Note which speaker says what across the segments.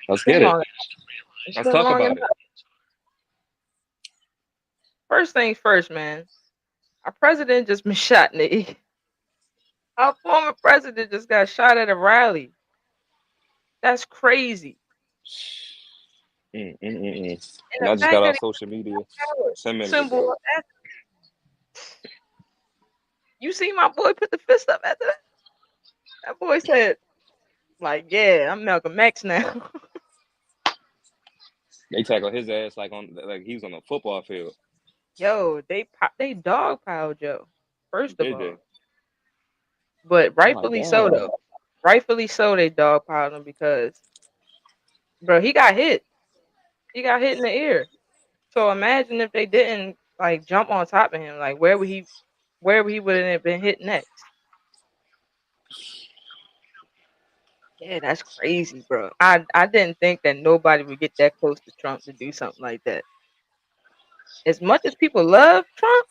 Speaker 1: Let's
Speaker 2: Been
Speaker 1: get it.
Speaker 2: long. It's
Speaker 1: Let's
Speaker 2: been
Speaker 1: talk
Speaker 2: long
Speaker 1: about it.
Speaker 2: enough. First things first, man. Our president just been shot in the ear. Our former president just got shot at a rally. That's crazy. And
Speaker 1: And
Speaker 2: the
Speaker 1: I just
Speaker 2: fact
Speaker 1: got
Speaker 2: that
Speaker 1: off
Speaker 2: he
Speaker 1: social media
Speaker 2: power
Speaker 1: 10 minutes
Speaker 2: symbol
Speaker 1: ago.
Speaker 2: of that, you see my boy put the fist up after that? That boy said, like, yeah, I'm Malcolm X now.
Speaker 1: They tackled his ass like he was on a football field.
Speaker 2: Yo, they dog piled Joe. First of
Speaker 1: Did they?
Speaker 2: all. But
Speaker 1: I'm like,
Speaker 2: rightfully so
Speaker 1: damn.
Speaker 2: though. Rightfully so they dog piled him because bro, he got hit. He got hit in the ear. So imagine if they didn't like jump on top of him, like where he would have been hit next. Yeah, that's crazy, bro. I didn't think that nobody would get that close to Trump to do something like that. As much as people love Trump,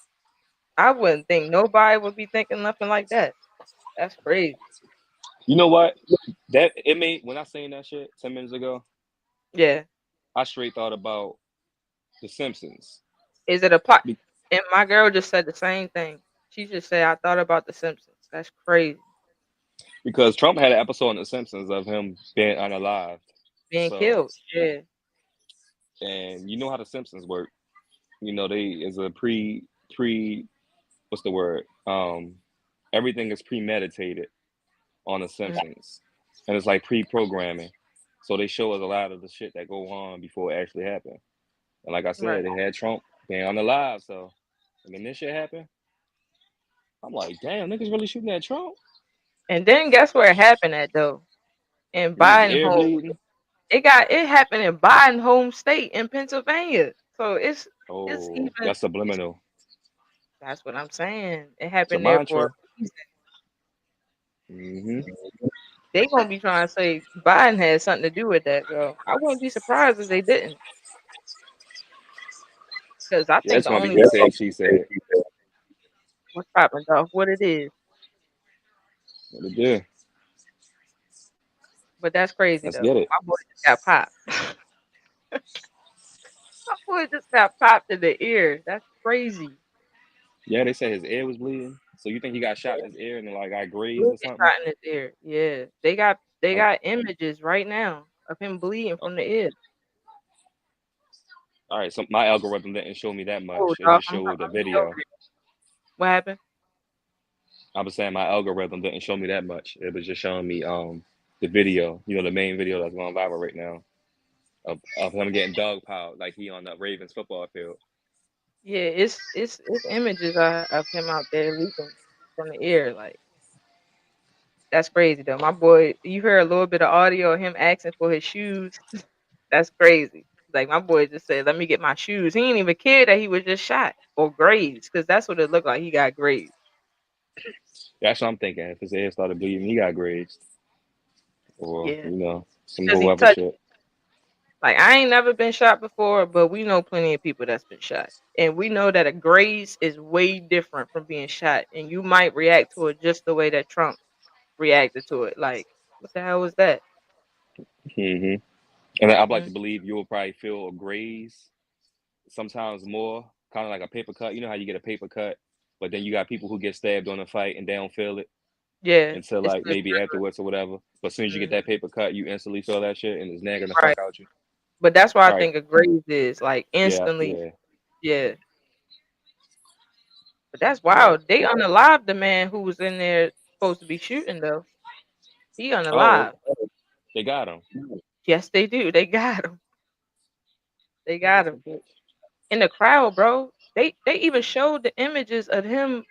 Speaker 2: I wouldn't think nobody would be thinking nothing like that. That's crazy.
Speaker 1: You know what? That it made when I seen that shit 10 minutes ago,
Speaker 2: Yeah.
Speaker 1: I straight thought about The Simpsons.
Speaker 2: Is it a plot?
Speaker 1: Be-
Speaker 2: And my girl just said the same thing. She just said, I thought about The Simpsons. That's crazy.
Speaker 1: Because Trump had an episode on The Simpsons of him being unalived.
Speaker 2: Being
Speaker 1: So,
Speaker 2: killed. Yeah.
Speaker 1: and you know how The Simpsons work. You know, they is a pre what's the word? Everything is premeditated on The
Speaker 2: Mm,
Speaker 1: Simpsons, and it's like pre-programming. So they show us a lot of the shit that go on before it actually happened. And like I
Speaker 2: right.
Speaker 1: said, they had Trump being unalive. So when this shit happened, I'm like, damn, niggas really shooting at Trump.
Speaker 2: And then guess where it happened at though? In
Speaker 1: He was
Speaker 2: Biden
Speaker 1: air
Speaker 2: home.
Speaker 1: bleeding.
Speaker 2: It happened in Biden home state in Pennsylvania. So it's
Speaker 1: Oh,
Speaker 2: even
Speaker 1: that's subliminal.
Speaker 2: that's what I'm saying. It
Speaker 1: It's a
Speaker 2: happened there for a
Speaker 1: mantra.
Speaker 2: reason.
Speaker 1: Hmm.
Speaker 2: They gonna be trying to say Biden had something to do with that, though. I wouldn't be surprised if they didn't, because I
Speaker 1: Yeah,
Speaker 2: think
Speaker 1: it's
Speaker 2: the
Speaker 1: gonna be
Speaker 2: only
Speaker 1: he said, she said.
Speaker 2: what's popping off what it is.
Speaker 1: What it do?
Speaker 2: But that's crazy
Speaker 1: Let's
Speaker 2: though.
Speaker 1: get it.
Speaker 2: My boy just got popped. My boy just got popped in the ear. That's crazy.
Speaker 1: Yeah, they said his ear was bleeding. So you think he got shot in his ear and like got grazed
Speaker 2: Really
Speaker 1: or something?
Speaker 2: shot in his ear. Yeah, they
Speaker 1: Um,
Speaker 2: got images right now of him bleeding from the ear.
Speaker 1: all right, so my algorithm didn't show me that
Speaker 2: Oh,
Speaker 1: much. It
Speaker 2: dog,
Speaker 1: just showed the
Speaker 2: I'm gonna be over
Speaker 1: video.
Speaker 2: there. What happened?
Speaker 1: I was saying my algorithm didn't show me that much. It was just showing me the video, the main video that's going viral right now of him getting dogpiled like he on the Ravens football field.
Speaker 2: Yeah, it's images of him out there leaking from the ear. Like that's crazy though. My boy, you hear a little bit of audio of him asking for his shoes. That's crazy. Like my boy just said, "Let me get my shoes." He ain't even care that he was just shot or grazed, because that's what it looked like. He got grazed.
Speaker 1: That's what I'm thinking. If his ear started bleeding, he got grazed or
Speaker 2: Yeah,
Speaker 1: some
Speaker 2: because he
Speaker 1: whoever
Speaker 2: touched.
Speaker 1: shit.
Speaker 2: Like I ain't never been shot before, but we know plenty of people that's been shot, and we know that a graze is way different from being shot, and you might react to it just the way that Trump reacted to it. Like, what the hell was that?
Speaker 1: Hmm. And I'd like
Speaker 2: Mm,
Speaker 1: to believe you'll probably feel a graze sometimes more, kind of like a paper cut. You know how you get a paper cut, but then you got people who get stabbed on a fight and they don't feel it
Speaker 2: yeah,
Speaker 1: until
Speaker 2: it's
Speaker 1: like
Speaker 2: just
Speaker 1: maybe afterwards or whatever. But as soon as you get
Speaker 2: mm,
Speaker 1: that paper cut, you instantly feel that shit and it's nagging the
Speaker 2: right.
Speaker 1: fuck out you.
Speaker 2: But that's why I
Speaker 1: Right.
Speaker 2: think a graze is like
Speaker 1: Yeah.
Speaker 2: instantly.
Speaker 1: Yeah.
Speaker 2: Yeah, but that's
Speaker 1: Right.
Speaker 2: wild. They unalive the man who was in there supposed to be shooting though. He
Speaker 1: Oh,
Speaker 2: unalive.
Speaker 1: they got him.
Speaker 2: Yes, they do. They got him. They
Speaker 1: Look
Speaker 2: got
Speaker 1: at
Speaker 2: him
Speaker 1: some bitch.
Speaker 2: in the crowd, bro. They even showed the images of him.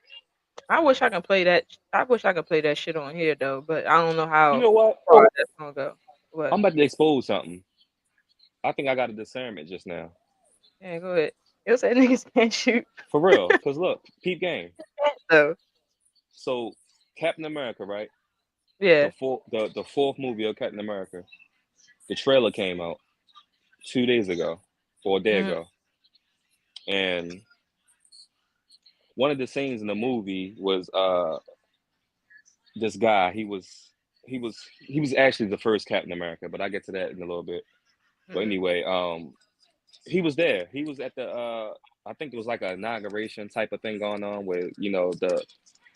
Speaker 2: I wish I can play that. I wish I could play that shit on here though, but I don't know
Speaker 1: You
Speaker 2: how
Speaker 1: know what?
Speaker 2: far that's gonna go. What?
Speaker 1: I'm about to expose something. I think I got a discernment just now.
Speaker 2: Yeah, go ahead. You'll say niggas can't shoot.
Speaker 1: For real. Cause look, peep game.
Speaker 2: So
Speaker 1: So Captain America, right?
Speaker 2: yeah.
Speaker 1: The fourth movie of Captain America. The trailer came out 2 days ago or a day
Speaker 2: Hmm.
Speaker 1: ago. And one of the scenes in the movie was this guy, he was he was actually the first Captain America, but I get to that in a little bit. But
Speaker 2: Hmm.
Speaker 1: anyway, he was there. He was at the I think it was like an inauguration type of thing going on where the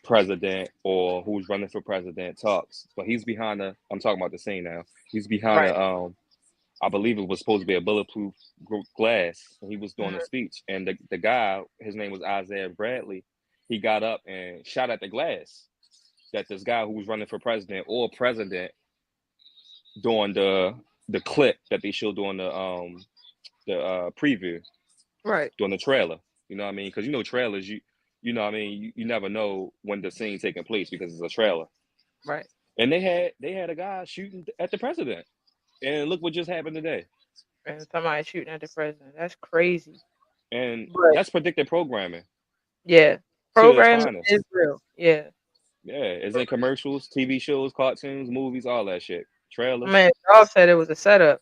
Speaker 1: president or who's running for president talks. But he's behind the. I'm talking about the scene now. He's behind
Speaker 2: Right.
Speaker 1: a. I believe it was supposed to be a bulletproof glass, and he was doing a
Speaker 2: Hmm.
Speaker 1: speech. And the guy, his name was Isaiah Bradley. He got up and shot at the glass that this guy who was running for president or president during the clip that they showed during the preview
Speaker 2: Right.
Speaker 1: during the trailer. You know what I mean? Because trailers, you know what I mean. You never know when the scene taking place because it's a trailer.
Speaker 2: Right.
Speaker 1: And they had a guy shooting at the president, and look what just happened today.
Speaker 2: And somebody shooting at the president. That's crazy.
Speaker 1: And
Speaker 2: But
Speaker 1: that's predictive programming
Speaker 2: yeah,
Speaker 1: to its
Speaker 2: programming is
Speaker 1: finest.
Speaker 2: real. Yeah.
Speaker 1: Yeah, it's in commercials, TV shows, cartoons, movies, all that shit, trailers.
Speaker 2: Man, Dog said it was a setup.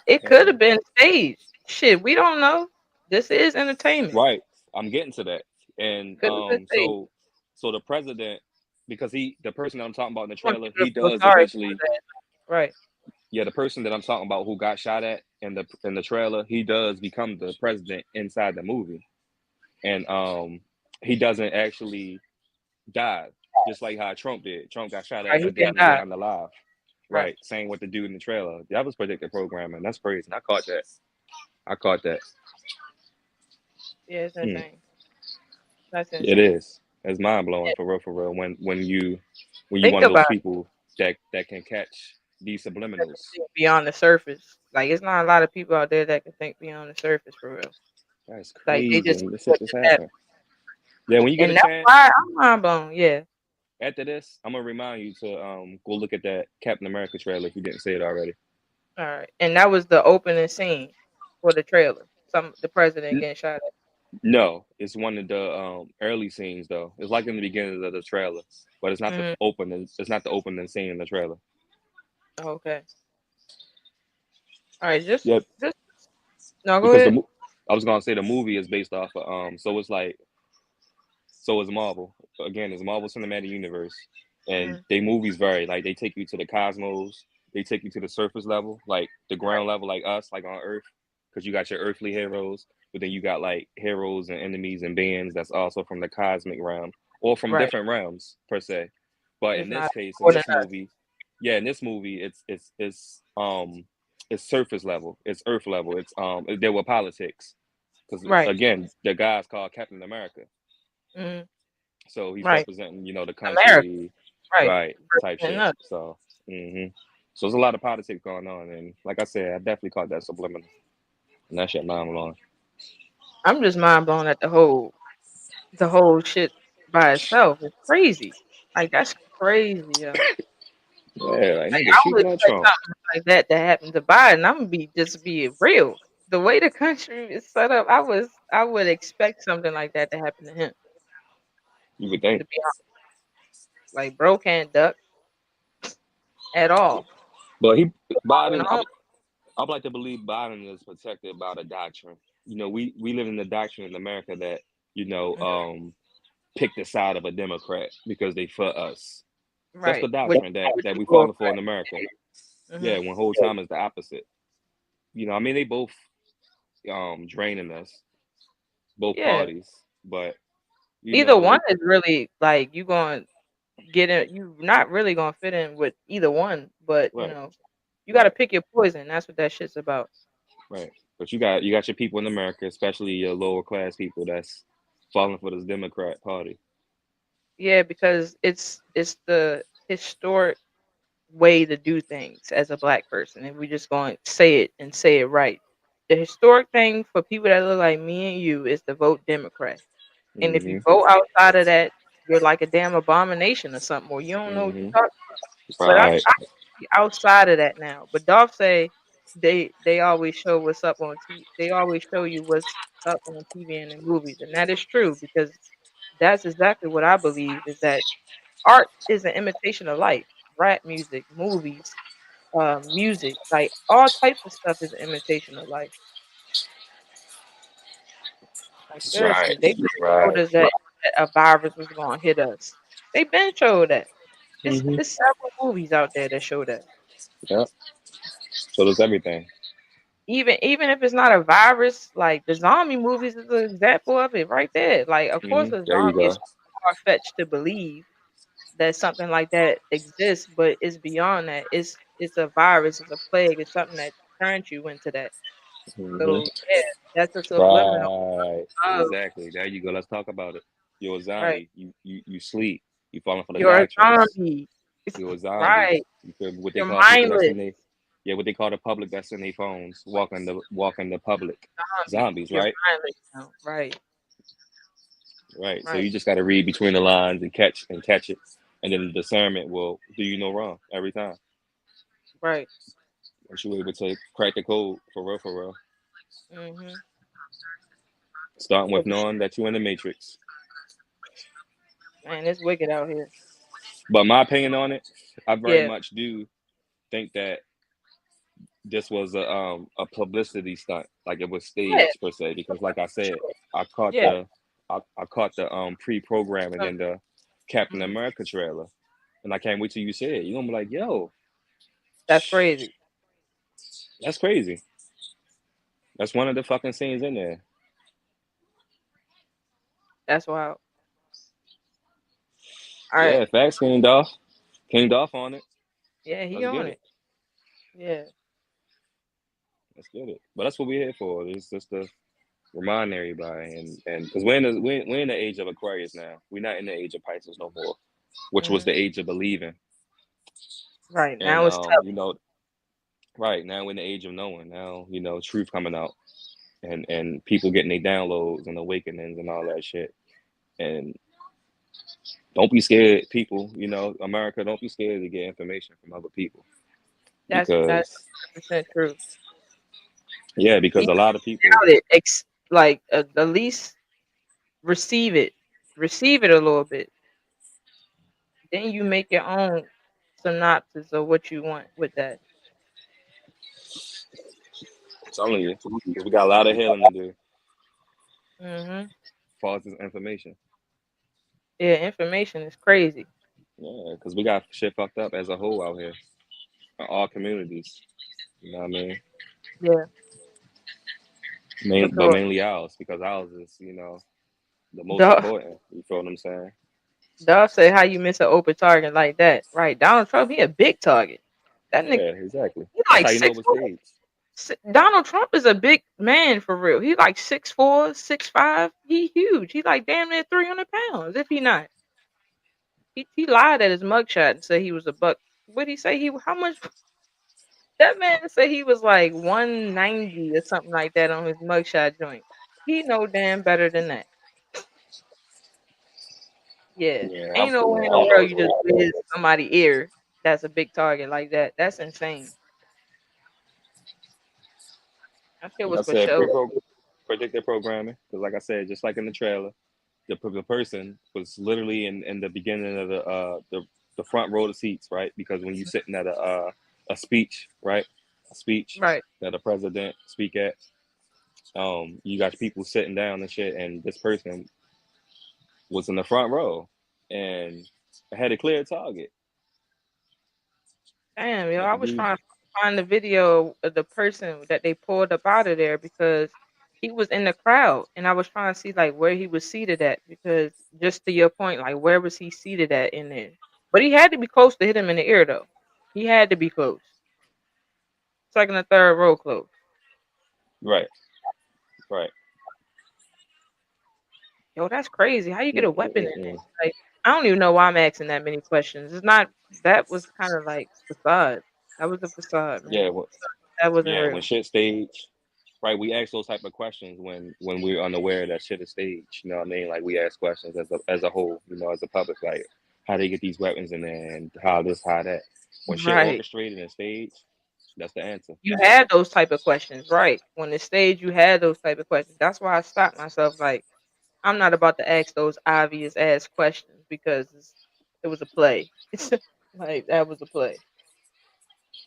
Speaker 2: It could have
Speaker 1: And
Speaker 2: been staged. Shit, we don't know. This is entertainment.
Speaker 1: right, I'm getting to that. And
Speaker 2: Could have been staged.
Speaker 1: so the president, because the person that I'm talking about in the
Speaker 2: Some
Speaker 1: trailer,
Speaker 2: people
Speaker 1: he
Speaker 2: feel
Speaker 1: does
Speaker 2: sorry for
Speaker 1: eventually.
Speaker 2: that. Right.
Speaker 1: Yeah, the person that I'm talking about who got shot at in the trailer, he does become the president inside the movie, and he doesn't actually die, just like how Trump did. Trump got shot at
Speaker 2: Right. He
Speaker 1: and didn't
Speaker 2: didn't
Speaker 1: make it
Speaker 2: die.
Speaker 1: out alive.
Speaker 2: Right.
Speaker 1: Right, same with the dude in the trailer. That was predictive programming. That's crazy. And I caught that. I caught that.
Speaker 2: Yeah, it's
Speaker 1: Hmm.
Speaker 2: insane. That's
Speaker 1: It
Speaker 2: insane.
Speaker 1: is. It's mind blowing
Speaker 2: Yeah.
Speaker 1: for real, for real. When you
Speaker 2: Think
Speaker 1: one of those
Speaker 2: about
Speaker 1: people that can catch these
Speaker 2: that can
Speaker 1: subliminals.
Speaker 2: think beyond the surface. Like it's not a lot of people out there that can think beyond the surface for real.
Speaker 1: That's
Speaker 2: Like they
Speaker 1: crazy.
Speaker 2: just
Speaker 1: And this shit
Speaker 2: what
Speaker 1: just
Speaker 2: just happened.
Speaker 1: happened. Yeah, when you get
Speaker 2: And
Speaker 1: a
Speaker 2: that's
Speaker 1: chance
Speaker 2: why I'm mind blown. Yeah.
Speaker 1: after this, I'm gonna remind you to go look at that Captain America trailer if you didn't see it already.
Speaker 2: All right. And that was the opening scene for the trailer. The president
Speaker 1: N-
Speaker 2: getting shot at.
Speaker 1: No, it's one of the early scenes though. It's like in the beginning of the trailer, but it's not the
Speaker 2: Mm,
Speaker 1: opening. It's not the opening scene in the trailer.
Speaker 2: okay. All right.
Speaker 1: Yep,
Speaker 2: Just no. Go
Speaker 1: because
Speaker 2: ahead.
Speaker 1: I was gonna say the movie is based off of so it's like so is Marvel. Again, it's Marvel Cinematic Universe, and
Speaker 2: Mm,
Speaker 1: they movies vary. Like they take you to the cosmos, they take you to the surface level, like the
Speaker 2: right.
Speaker 1: ground level, like us, like on Earth, because you got your earthly heroes, but then you got like heroes and enemies and beings that's also from the cosmic realm or from
Speaker 2: Right.
Speaker 1: different realms per se. But in
Speaker 2: It's
Speaker 1: this
Speaker 2: not
Speaker 1: case, in
Speaker 2: more than
Speaker 1: this
Speaker 2: us.
Speaker 1: movie, yeah, in this movie, it's surface level, it's Earth level, it's there were politics because
Speaker 2: Right.
Speaker 1: again, the guy's called Captain America.
Speaker 2: Mm,
Speaker 1: So he's
Speaker 2: right.
Speaker 1: representing, the
Speaker 2: America.
Speaker 1: country,
Speaker 2: Right.
Speaker 1: right? Type
Speaker 2: And
Speaker 1: shit.
Speaker 2: us.
Speaker 1: So, so there's a lot of politics going on, and like I said, I definitely caught that subliminal, and that shit mind blowing.
Speaker 2: I'm just mind blown at the whole shit by itself. It's crazy. Like that's crazy, yo.
Speaker 1: Yeah, like
Speaker 2: Like
Speaker 1: nigga
Speaker 2: I would
Speaker 1: shooting at
Speaker 2: expect
Speaker 1: Trump.
Speaker 2: something like that to happen to Biden. I'm gonna be real. The way the country is set up, I would expect something like that to happen to him.
Speaker 1: You would think,
Speaker 2: To be honest, like bro can't duck at all.
Speaker 1: but
Speaker 2: Going
Speaker 1: Biden,
Speaker 2: on.
Speaker 1: I'd like to believe Biden is protected by the doctrine. We live in the doctrine in America that you know
Speaker 2: Mhm.
Speaker 1: um pick the side of a Democrat because they for us. That's the
Speaker 2: Right.
Speaker 1: doctrine
Speaker 2: Which
Speaker 1: that we
Speaker 2: people are
Speaker 1: falling for in America. Yeah,
Speaker 2: hmm
Speaker 1: when whole time is the opposite. I mean, they both draining us, both
Speaker 2: Yeah.
Speaker 1: parties, but
Speaker 2: Either one
Speaker 1: they
Speaker 2: is really like you going to get in. You not really gonna fit in with either one, but
Speaker 1: right,
Speaker 2: you got to
Speaker 1: right,
Speaker 2: pick your poison. That's what that shit's about.
Speaker 1: right. But you got your people in America, especially your lower class people, that's falling for this Democrat party.
Speaker 2: Yeah, because it's the historic way to do things as a black person, and we just going to say it and say it right. The historic thing for people that look like me and you is to vote Democrat. And if you
Speaker 1: Hmm.
Speaker 2: vote outside of that, you're like a damn abomination or something, or you don't know what
Speaker 1: Hmm.
Speaker 2: you're talking. But
Speaker 1: Right.
Speaker 2: I see outside of that now. But Dolph say they always show what's up on TV. They always show you what's up on TV and in movies, and that is true because that's exactly what I believe is that art is an imitation of life. Rap music, movies, music, like all types of stuff is an imitation of life. Like
Speaker 1: Right.
Speaker 2: seriously, they been showed
Speaker 1: Right.
Speaker 2: us that a virus was gonna hit us. They been showed that.
Speaker 1: Hmm.
Speaker 2: It's several movies out there that show that.
Speaker 1: Yeah. So does everything.
Speaker 2: Even if it's not a virus, like the zombie movies is an example of it right there. Like, of course, a
Speaker 1: There you
Speaker 2: zombie
Speaker 1: go.
Speaker 2: is far fetched to believe that something like that exists, but it's beyond that. It's a virus, it's a plague, it's something that turns you into that.
Speaker 1: Hmm.
Speaker 2: So yeah, that's a subliminal
Speaker 1: Right.
Speaker 2: of
Speaker 1: Exactly. There you go. Let's talk about it. You're a
Speaker 2: right.
Speaker 1: zombie. You sleep. You falling for the
Speaker 2: You're a
Speaker 1: nitrous.
Speaker 2: zombie. It's
Speaker 1: You're a zombie.
Speaker 2: right.
Speaker 1: You feel me? What they
Speaker 2: You're
Speaker 1: call people that's
Speaker 2: mindless
Speaker 1: in they, yeah, what they call the public that's in their phones, walking the public.
Speaker 2: zombie.
Speaker 1: Zombies,
Speaker 2: You're
Speaker 1: right?
Speaker 2: mindless now. Right.
Speaker 1: Right. So
Speaker 2: Right.
Speaker 1: you just got to read between the lines and catch it, and then the discernment will do you no wrong every time.
Speaker 2: Right.
Speaker 1: Once you're able to crack the code for real.
Speaker 2: Mhm.
Speaker 1: Starting
Speaker 2: Yeah,
Speaker 1: with
Speaker 2: for sure.
Speaker 1: knowing that you're in the matrix.
Speaker 2: Man, it's wicked out here.
Speaker 1: But my opinion on it, I very
Speaker 2: Yeah.
Speaker 1: much do think that this was a publicity stunt, like it was
Speaker 2: Yeah.
Speaker 1: staged per se. Because like I
Speaker 2: For
Speaker 1: said,
Speaker 2: sure.
Speaker 1: I caught
Speaker 2: Yeah.
Speaker 1: the I caught the pre-programming in the Captain
Speaker 2: Mhm.
Speaker 1: America trailer, and I can't wait till you say it. You're gonna be like, yo,
Speaker 2: That's crazy.
Speaker 1: that's crazy. That's one of the fucking scenes in there.
Speaker 2: That's wild. All right.
Speaker 1: Yeah, facts came off on it.
Speaker 2: Yeah, he
Speaker 1: Let's
Speaker 2: on
Speaker 1: get it.
Speaker 2: it. Yeah.
Speaker 1: Let's get it. But that's what we're here for. It's just to remind everybody, and because we're in the age of Aquarius now. We're not in the age of Pisces no more, which was the
Speaker 2: Mhm.
Speaker 1: age of believing.
Speaker 2: Right.
Speaker 1: And
Speaker 2: Now it's tough.
Speaker 1: right now we're in the age of knowing. Now truth coming out, and people getting their downloads and awakenings and all that shit. And don't be scared, people. America, don't be scared to get information from other people
Speaker 2: That's
Speaker 1: because
Speaker 2: 100% true.
Speaker 1: yeah, because
Speaker 2: Even
Speaker 1: a lot of people
Speaker 2: without it, like at least receive it. Receive it a little bit. Then you make your own synopsis of what you want with that.
Speaker 1: I'm telling you, because we got a lot of healing to do as
Speaker 2: Mhm.
Speaker 1: far as this information.
Speaker 2: Yeah, information is crazy.
Speaker 1: Yeah, because we got shit fucked up as a whole out here in all communities. You know what I mean?
Speaker 2: Yeah, for
Speaker 1: But
Speaker 2: sure.
Speaker 1: mainly ours because ours is the most
Speaker 2: Dog,
Speaker 1: important. You feel what I'm saying?
Speaker 2: Dog say how you miss an open target like that, right? Donald Trump, he a big target. That nigga,
Speaker 1: Yeah, exactly.
Speaker 2: he
Speaker 1: That's
Speaker 2: like
Speaker 1: how you know it
Speaker 2: six
Speaker 1: was
Speaker 2: four.
Speaker 1: staged.
Speaker 2: Donald Trump is a big man for real. He like 6'4", 6'5". He huge. He like damn near 300 pounds. If he not, he lied at his mugshot and said he was a buck. What he say? He how much? That man said he was like 190 or something like that on his mugshot joint. He know damn better than that. Yeah,
Speaker 1: Yeah,
Speaker 2: ain't no way in the world you just whiz somebody ear. That's a big target like that. That's insane. That shit
Speaker 1: like
Speaker 2: was
Speaker 1: I
Speaker 2: for
Speaker 1: said,
Speaker 2: show.
Speaker 1: predictive programming. Because like I said, just like in the trailer, the person was literally in the beginning of the front row of the seats, right? Because when you're sitting at a speech, right, a speech
Speaker 2: Right.
Speaker 1: that a president speak at, you got people sitting down and shit, and this person was in the front row and had a clear target.
Speaker 2: Damn, yo,
Speaker 1: But
Speaker 2: I
Speaker 1: the
Speaker 2: was
Speaker 1: dude,
Speaker 2: trying to find the video of the person that they pulled up out of there because he was in the crowd, and I was trying to see like where he was seated at because just to your point, like where was he seated at in there? But he had to be close to hit him in the ear though. He had to be close, second or third row close.
Speaker 1: right, right.
Speaker 2: Yo, that's crazy. How you get a weapon in
Speaker 1: Mm-mm-mm.
Speaker 2: there? Like, I don't even know why I'm asking that many questions. It's not that was kind of like facade. That was a facade, man.
Speaker 1: Yeah,
Speaker 2: That wasn't
Speaker 1: yeah. When
Speaker 2: real.
Speaker 1: shit staged, right? We ask those type of questions when we're unaware that shit is staged. You know what I mean? Like we ask questions as a whole. As a public, like how they get these weapons in there and how this, how that. When shit
Speaker 2: Right.
Speaker 1: orchestrated and staged, that's the answer.
Speaker 2: You had those type of questions, right? On the stage, you had those type of questions. That's why I stopped myself. Like, I'm not about to ask those obvious ass questions because it was a play. Like that was a play.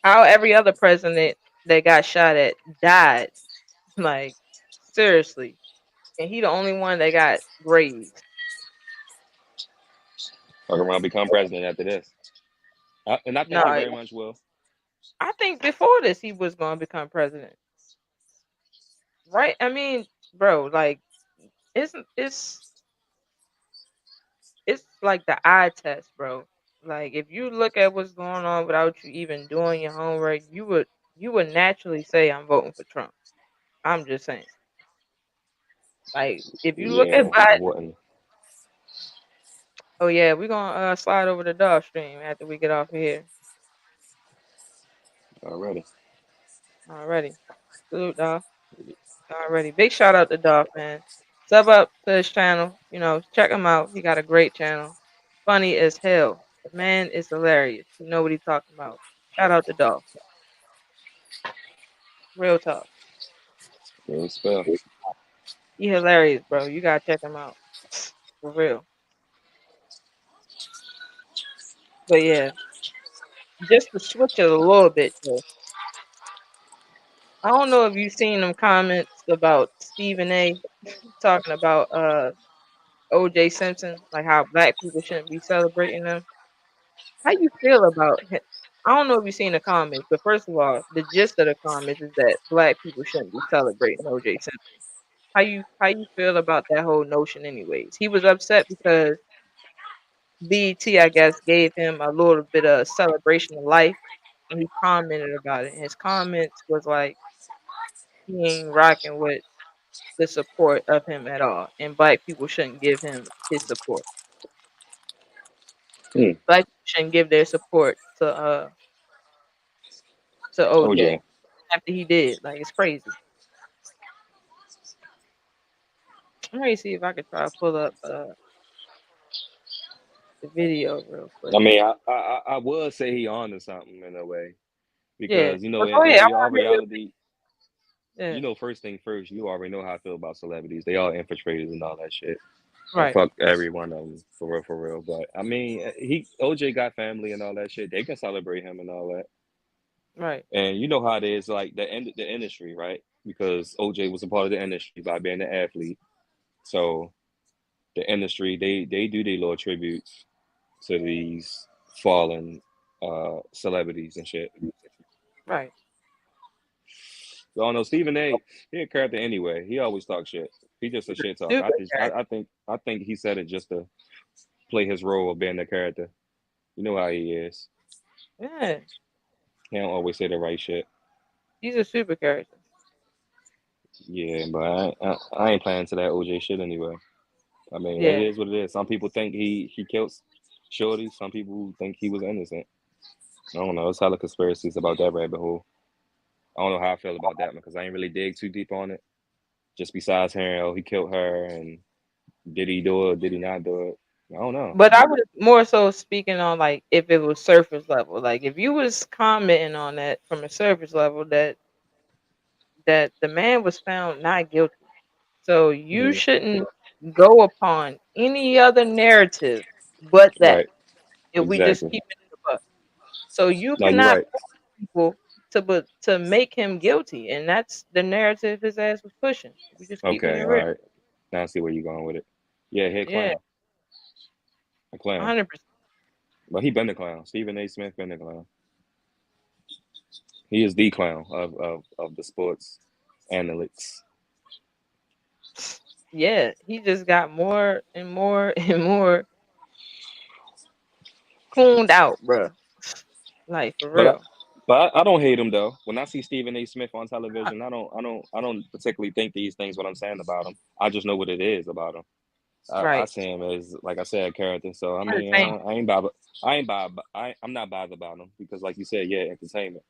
Speaker 2: How every other president that got shot at died. Like seriously, and he the only one that got grazed.
Speaker 1: Fuck around, become president after this. And I think
Speaker 2: No,
Speaker 1: he very much will.
Speaker 2: I think before this he was going to become president, right? I mean, bro, like it's it's like the eye test, bro. Like if you look at what's going on without you even doing your homework, you would naturally say I'm voting for Trump. I'm just saying. Like if you look at
Speaker 1: Yeah, I
Speaker 2: Biden,
Speaker 1: wouldn't
Speaker 2: oh yeah, we're gonna slide over the Dolph stream after we get off of here.
Speaker 1: already.
Speaker 2: Already. Salute, Dolph. Already. Big shout out to Dolph, man. Sub up to his channel. Check him out. He got a great channel. Funny as hell. The man is hilarious. You know what he's talking about. Shout out to Dolph. Real talk.
Speaker 1: Real spell.
Speaker 2: He hilarious, bro. You gotta check him out. For real. But yeah, just to switch it a little bit, though. I don't know if you've seen them comments about Stephen A. talking about OJ Simpson, like how black people shouldn't be celebrating them. How you feel about him? I don't know if you've seen the comments, but first of all, the gist of the comments is that black people shouldn't be celebrating OJ Simpson. How you feel about that whole notion anyways? He was upset because BET, I guess, gave him a little bit of celebration of life and he commented about it. His comments was like he ain't rocking with the support of him at all. And black people shouldn't give him his support.
Speaker 1: Hmm.
Speaker 2: Black people shouldn't give their support to OJ
Speaker 1: OJ.
Speaker 2: after he did. Like it's crazy. Let me see if I could try to pull up the video real quick.
Speaker 1: I mean, I would say he on to something in a way
Speaker 2: Yeah.
Speaker 1: because
Speaker 2: But go ahead.
Speaker 1: in
Speaker 2: I
Speaker 1: your
Speaker 2: want to hear
Speaker 1: reality,
Speaker 2: your, yeah.
Speaker 1: first thing first, you already know how I feel about celebrities. They all infiltrators and all that shit. And
Speaker 2: Right.
Speaker 1: fuck every one of them for real, for real. But I mean, he OJ got family and all that shit. They can celebrate him and all that.
Speaker 2: Right.
Speaker 1: And you know how it is, like the industry, right? Because OJ was a part of the industry by being an athlete. So the industry, they do their little tributes to these fallen celebrities and shit.
Speaker 2: Right.
Speaker 1: So I don't know Stephen A. He a character anyway. He always talk shit. He just a shit talker.
Speaker 2: Super character.
Speaker 1: I think he said it just to play his role of being the character. You know how he is.
Speaker 2: Yeah.
Speaker 1: He don't always say the right shit.
Speaker 2: He's a super character.
Speaker 1: Yeah, but I ain't playing to that OJ shit anyway. I mean, it
Speaker 2: Yeah.
Speaker 1: is what it is. Some people think he killed Shorty. Some people think he was innocent. I don't know. There's hella conspiracies about that rabbit hole. I don't know how I feel about that because I ain't really dig too deep on it. Just besides hearing, oh, he killed her, and did he do it? Did he not do it? I don't know.
Speaker 2: But I was more so speaking on like if it was surface level. Like if you was commenting on that from a surface level that the man was found not guilty. So you
Speaker 1: Mhm.
Speaker 2: shouldn't go upon any other narrative but that.
Speaker 1: Right.
Speaker 2: If we just
Speaker 1: Exactly.
Speaker 2: keep it in the book. So you
Speaker 1: No, you're
Speaker 2: cannot
Speaker 1: right.
Speaker 2: push people to make him guilty, and that's the narrative his ass was pushing. We just keeping it
Speaker 1: Okay. All
Speaker 2: real.
Speaker 1: right. Now I see where you're going with it. Yeah, he a
Speaker 2: Yeah,
Speaker 1: clown. A clown.
Speaker 2: 100%.
Speaker 1: But he been the clown. Stephen A. Smith been the clown. He is the clown of the sports analytics.
Speaker 2: Yeah, he just got more and more and more cooned out, bruh. Like for
Speaker 1: But
Speaker 2: real.
Speaker 1: I don't hate him though. When I see Stephen A. Smith on television, I don't particularly think these things what I'm saying about him. I just know what it is about him. I
Speaker 2: Right.
Speaker 1: see him as like I said, a character. So I mean,
Speaker 2: Entertainment.
Speaker 1: I'm not bothered about him because, like you said, yeah, entertainment.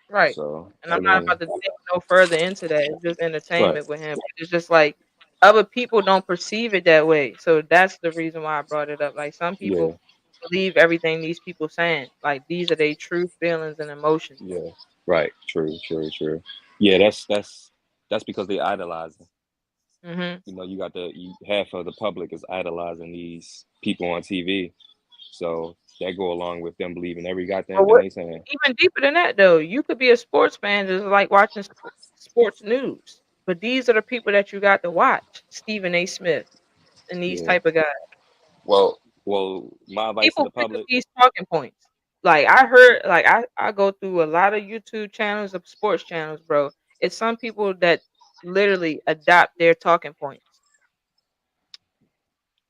Speaker 2: Right.
Speaker 1: So
Speaker 2: And
Speaker 1: I
Speaker 2: I'm not
Speaker 1: mean,
Speaker 2: about to dig no further into that. It's just
Speaker 1: right,
Speaker 2: entertainment with him. It's just like other people don't perceive it that way. So that's the reason why I brought it up. Like some
Speaker 1: yeah,
Speaker 2: people believe everything these people saying. Like these are their true feelings and emotions.
Speaker 1: yeah, right, true, true, true. Yeah, that's because they idolize him.
Speaker 2: Hmm.
Speaker 1: You know, half of the public is idolizing these people on TV. So that go along with them believing every goddamn
Speaker 2: But
Speaker 1: thing
Speaker 2: what
Speaker 1: they saying.
Speaker 2: even deeper than that though, you could be a sports fan just like watching sports news. But these are the people that you got to watch. Stephen A. Smith and these
Speaker 1: Yeah.
Speaker 2: type of guys.
Speaker 1: Well, my advice to
Speaker 2: People
Speaker 1: the
Speaker 2: pick up
Speaker 1: public,
Speaker 2: these talking points. Like I heard, like I go through a lot of YouTube channels of sports channels, bro. It's some people that literally adopt their talking points.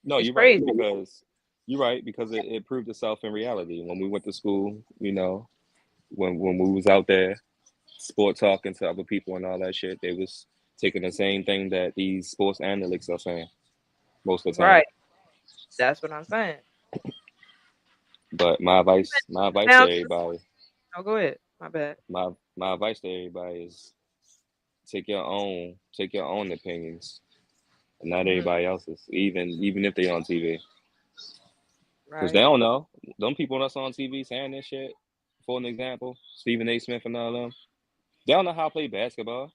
Speaker 1: No,
Speaker 2: It's
Speaker 1: you're right
Speaker 2: crazy.
Speaker 1: because it proved itself in reality when we went to school. When we was out there sport talking to other people and all that shit, they was taking the same thing that these sports analysts are saying most of the time.
Speaker 2: Right. That's what I'm saying.
Speaker 1: But my advice to
Speaker 2: Down to
Speaker 1: everybody,
Speaker 2: oh, go ahead. My bad.
Speaker 1: my advice to everybody is take your own opinions, and not
Speaker 2: Hmm.
Speaker 1: everybody else's, even if they on TV, because they
Speaker 2: Right.
Speaker 1: don't know. Them people that's on TV saying this shit, for an example, Stephen A. Smith and all them, they don't know how to play basketball.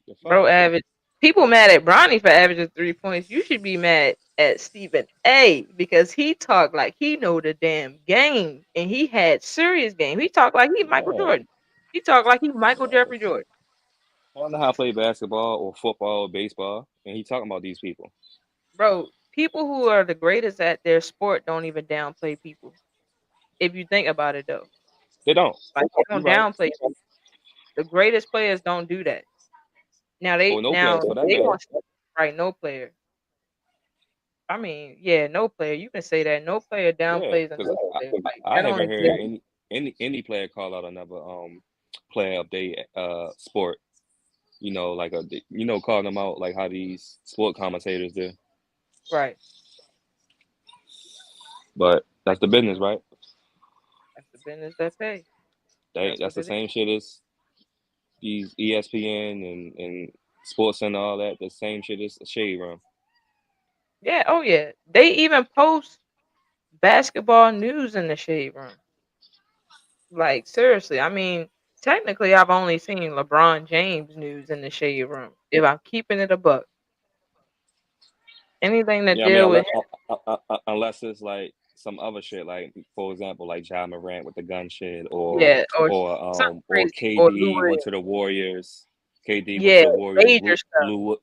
Speaker 1: The fuck?
Speaker 2: Bro, average people mad at Bronny for averaging 3 points. You should be mad at Stephen A because he talked like he know the damn game and he had serious game. He talked like he Michael
Speaker 1: Yeah.
Speaker 2: Jordan. He talked like he Michael Jeffrey Jordan.
Speaker 1: I don't know how to play basketball or football or baseball, and he talking about these people.
Speaker 2: Bro, people who are the greatest at their sport don't even downplay people. If you think about it though.
Speaker 1: They don't.
Speaker 2: Like they
Speaker 1: You
Speaker 2: don't
Speaker 1: right.
Speaker 2: downplay people. The greatest players don't do that. Now
Speaker 1: Or no players for that
Speaker 2: they
Speaker 1: matter.
Speaker 2: gonna right no player. I mean, yeah, no player. You can say that no player
Speaker 1: Yeah,
Speaker 2: downplays
Speaker 1: because
Speaker 2: another player. Like
Speaker 1: I
Speaker 2: that don't
Speaker 1: haven't heard
Speaker 2: exist.
Speaker 1: any player call out another player of their sport. Like calling them out like how these sport commentators do.
Speaker 2: Right.
Speaker 1: But that's the business, right?
Speaker 2: That's the business that pay.
Speaker 1: They
Speaker 2: That's
Speaker 1: that's
Speaker 2: what
Speaker 1: the
Speaker 2: it is.
Speaker 1: same shit as these ESPN and Sports and all that. The same shit as the Shade Room.
Speaker 2: Yeah. Oh yeah. They even post basketball news in the shade room. Like seriously. I mean, technically, I've only seen LeBron James news in the shade room. If I'm keeping it a buck, anything that
Speaker 1: Yeah, I mean,
Speaker 2: deal with
Speaker 1: unless it's like some other shit, like for example, like Ja Morant with the gun shit,
Speaker 2: yeah or something
Speaker 1: or
Speaker 2: crazy or Lou
Speaker 1: KD went
Speaker 2: Williams.
Speaker 1: to the Warriors. KD went to
Speaker 2: Yeah,
Speaker 1: the Warriors.
Speaker 2: major stuff.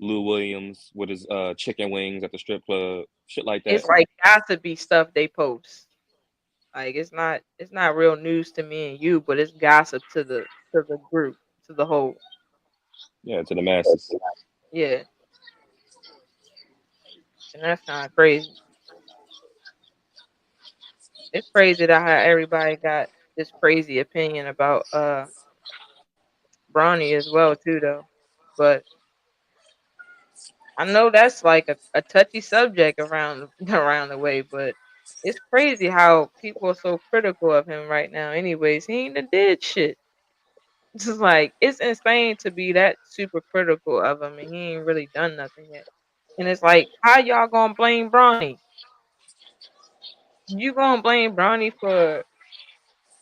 Speaker 1: Lou Williams with his chicken wings at the strip club, shit like that.
Speaker 2: It's like gossipy stuff they post. Like it's not real news to me and you, but it's gossip to the group, to the whole.
Speaker 1: Yeah, to the masses.
Speaker 2: Yeah, and that's kind of crazy. It's crazy that how everybody got this crazy opinion about Bronny as well too though. But I know that's like a touchy subject around around the way, but it's crazy how people are so critical of him right now. Anyways, he ain't done did shit. It's just like it's insane to be that super critical of him, and he ain't really done nothing yet. And it's like, how y'all gonna blame Bronny? You gonna blame Bronny for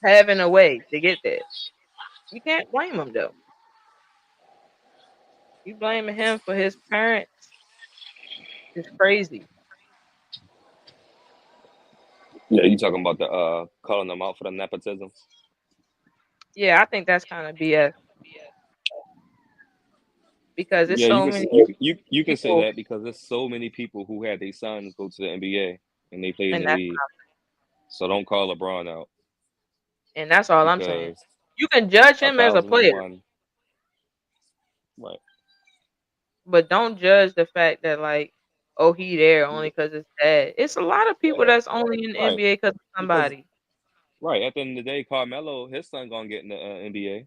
Speaker 2: having a way to get there? You can't blame him though. You blaming him for his parents is crazy.
Speaker 1: Yeah, you talking about the calling them out for the nepotism?
Speaker 2: Yeah, I think that's kind of BS because there's
Speaker 1: Yeah,
Speaker 2: so many
Speaker 1: you can say
Speaker 2: people,
Speaker 1: that because there's so many people who had their sons go to the NBA and they played in
Speaker 2: and
Speaker 1: the
Speaker 2: that's
Speaker 1: league. So don't call LeBron out
Speaker 2: all I'm saying.
Speaker 1: because
Speaker 2: You can judge
Speaker 1: a
Speaker 2: him as a
Speaker 1: thousand and
Speaker 2: player,
Speaker 1: one. Right.
Speaker 2: but don't judge the fact that like, oh, he there only because it's dad. It's a lot of people
Speaker 1: Yeah.
Speaker 2: that's only in the
Speaker 1: Right.
Speaker 2: NBA because of
Speaker 1: Because
Speaker 2: somebody.
Speaker 1: right at the end of the day, Carmelo, his son gonna get in the NBA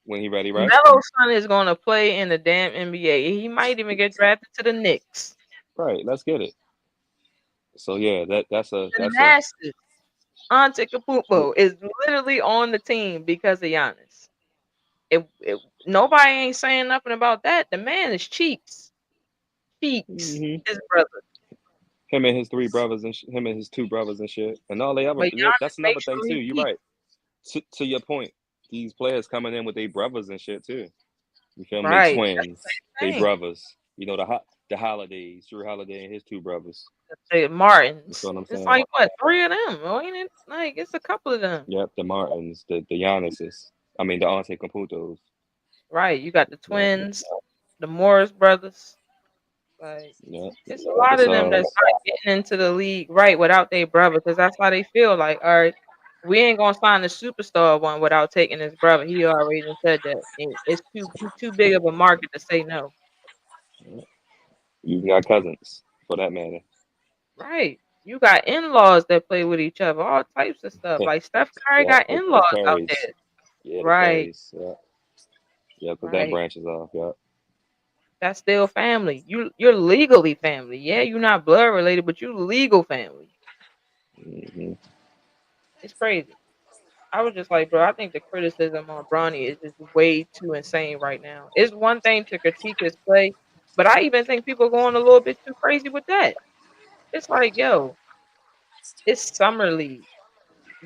Speaker 1: when he ready, right?
Speaker 2: Melo's son is gonna play in the damn NBA. He might even get drafted to the Knicks.
Speaker 1: Right. Let's get it. So yeah,
Speaker 2: The
Speaker 1: that's a
Speaker 2: Masters. Antetokounmpo is literally on the team because of Giannis. If nobody ain't saying nothing about that, the man is Cheeks. Cheeks,
Speaker 1: hmm
Speaker 2: his brother.
Speaker 1: him and his three brothers and him and his two brothers and shit, and all they ever.
Speaker 2: But
Speaker 1: That's
Speaker 2: Giannis
Speaker 1: another
Speaker 2: makes
Speaker 1: thing
Speaker 2: sure
Speaker 1: too.
Speaker 2: he
Speaker 1: You're
Speaker 2: eats.
Speaker 1: right. To your point, these players coming in with their brothers and shit too. You feel me? They
Speaker 2: Right.
Speaker 1: twins, they
Speaker 2: Dang.
Speaker 1: brothers. The holidays, Drew Holiday and his two brothers.
Speaker 2: The
Speaker 1: You
Speaker 2: Martins.
Speaker 1: feel what I'm
Speaker 2: It's
Speaker 1: saying?
Speaker 2: like what, three of them? Oh, ain't it? Like it's a couple of them.
Speaker 1: Yep, the Martins, the Giannis's. I mean, the Antetokounmpos.
Speaker 2: Right. You got the
Speaker 1: Yep.
Speaker 2: twins, the Morris brothers. Like
Speaker 1: Yeah,
Speaker 2: it's a lot
Speaker 1: it's
Speaker 2: of them that's not getting into the league right without their brother because that's how they feel. Like, all right, we ain't gonna sign the superstar one without taking his brother. He already done said that it's too big of a market to say no.
Speaker 1: you got cousins for that matter.
Speaker 2: Right. You got in-laws that play with each other, all types of stuff. Like Steph Curry
Speaker 1: Yeah,
Speaker 2: got
Speaker 1: the
Speaker 2: in-laws out
Speaker 1: carries.
Speaker 2: there.
Speaker 1: Yeah, the
Speaker 2: Right,
Speaker 1: carries. Yeah, yeah, because that
Speaker 2: right.
Speaker 1: branches off. Yeah.
Speaker 2: That's still family. You're legally family. Yeah, you're not blood related, but you legal family.
Speaker 1: Hmm.
Speaker 2: It's crazy. I was just like, bro, I think the criticism on Bronny is just way too insane right now. It's one thing to critique his play, but I even think people going a little bit too crazy with that. It's like, yo, it's summer league.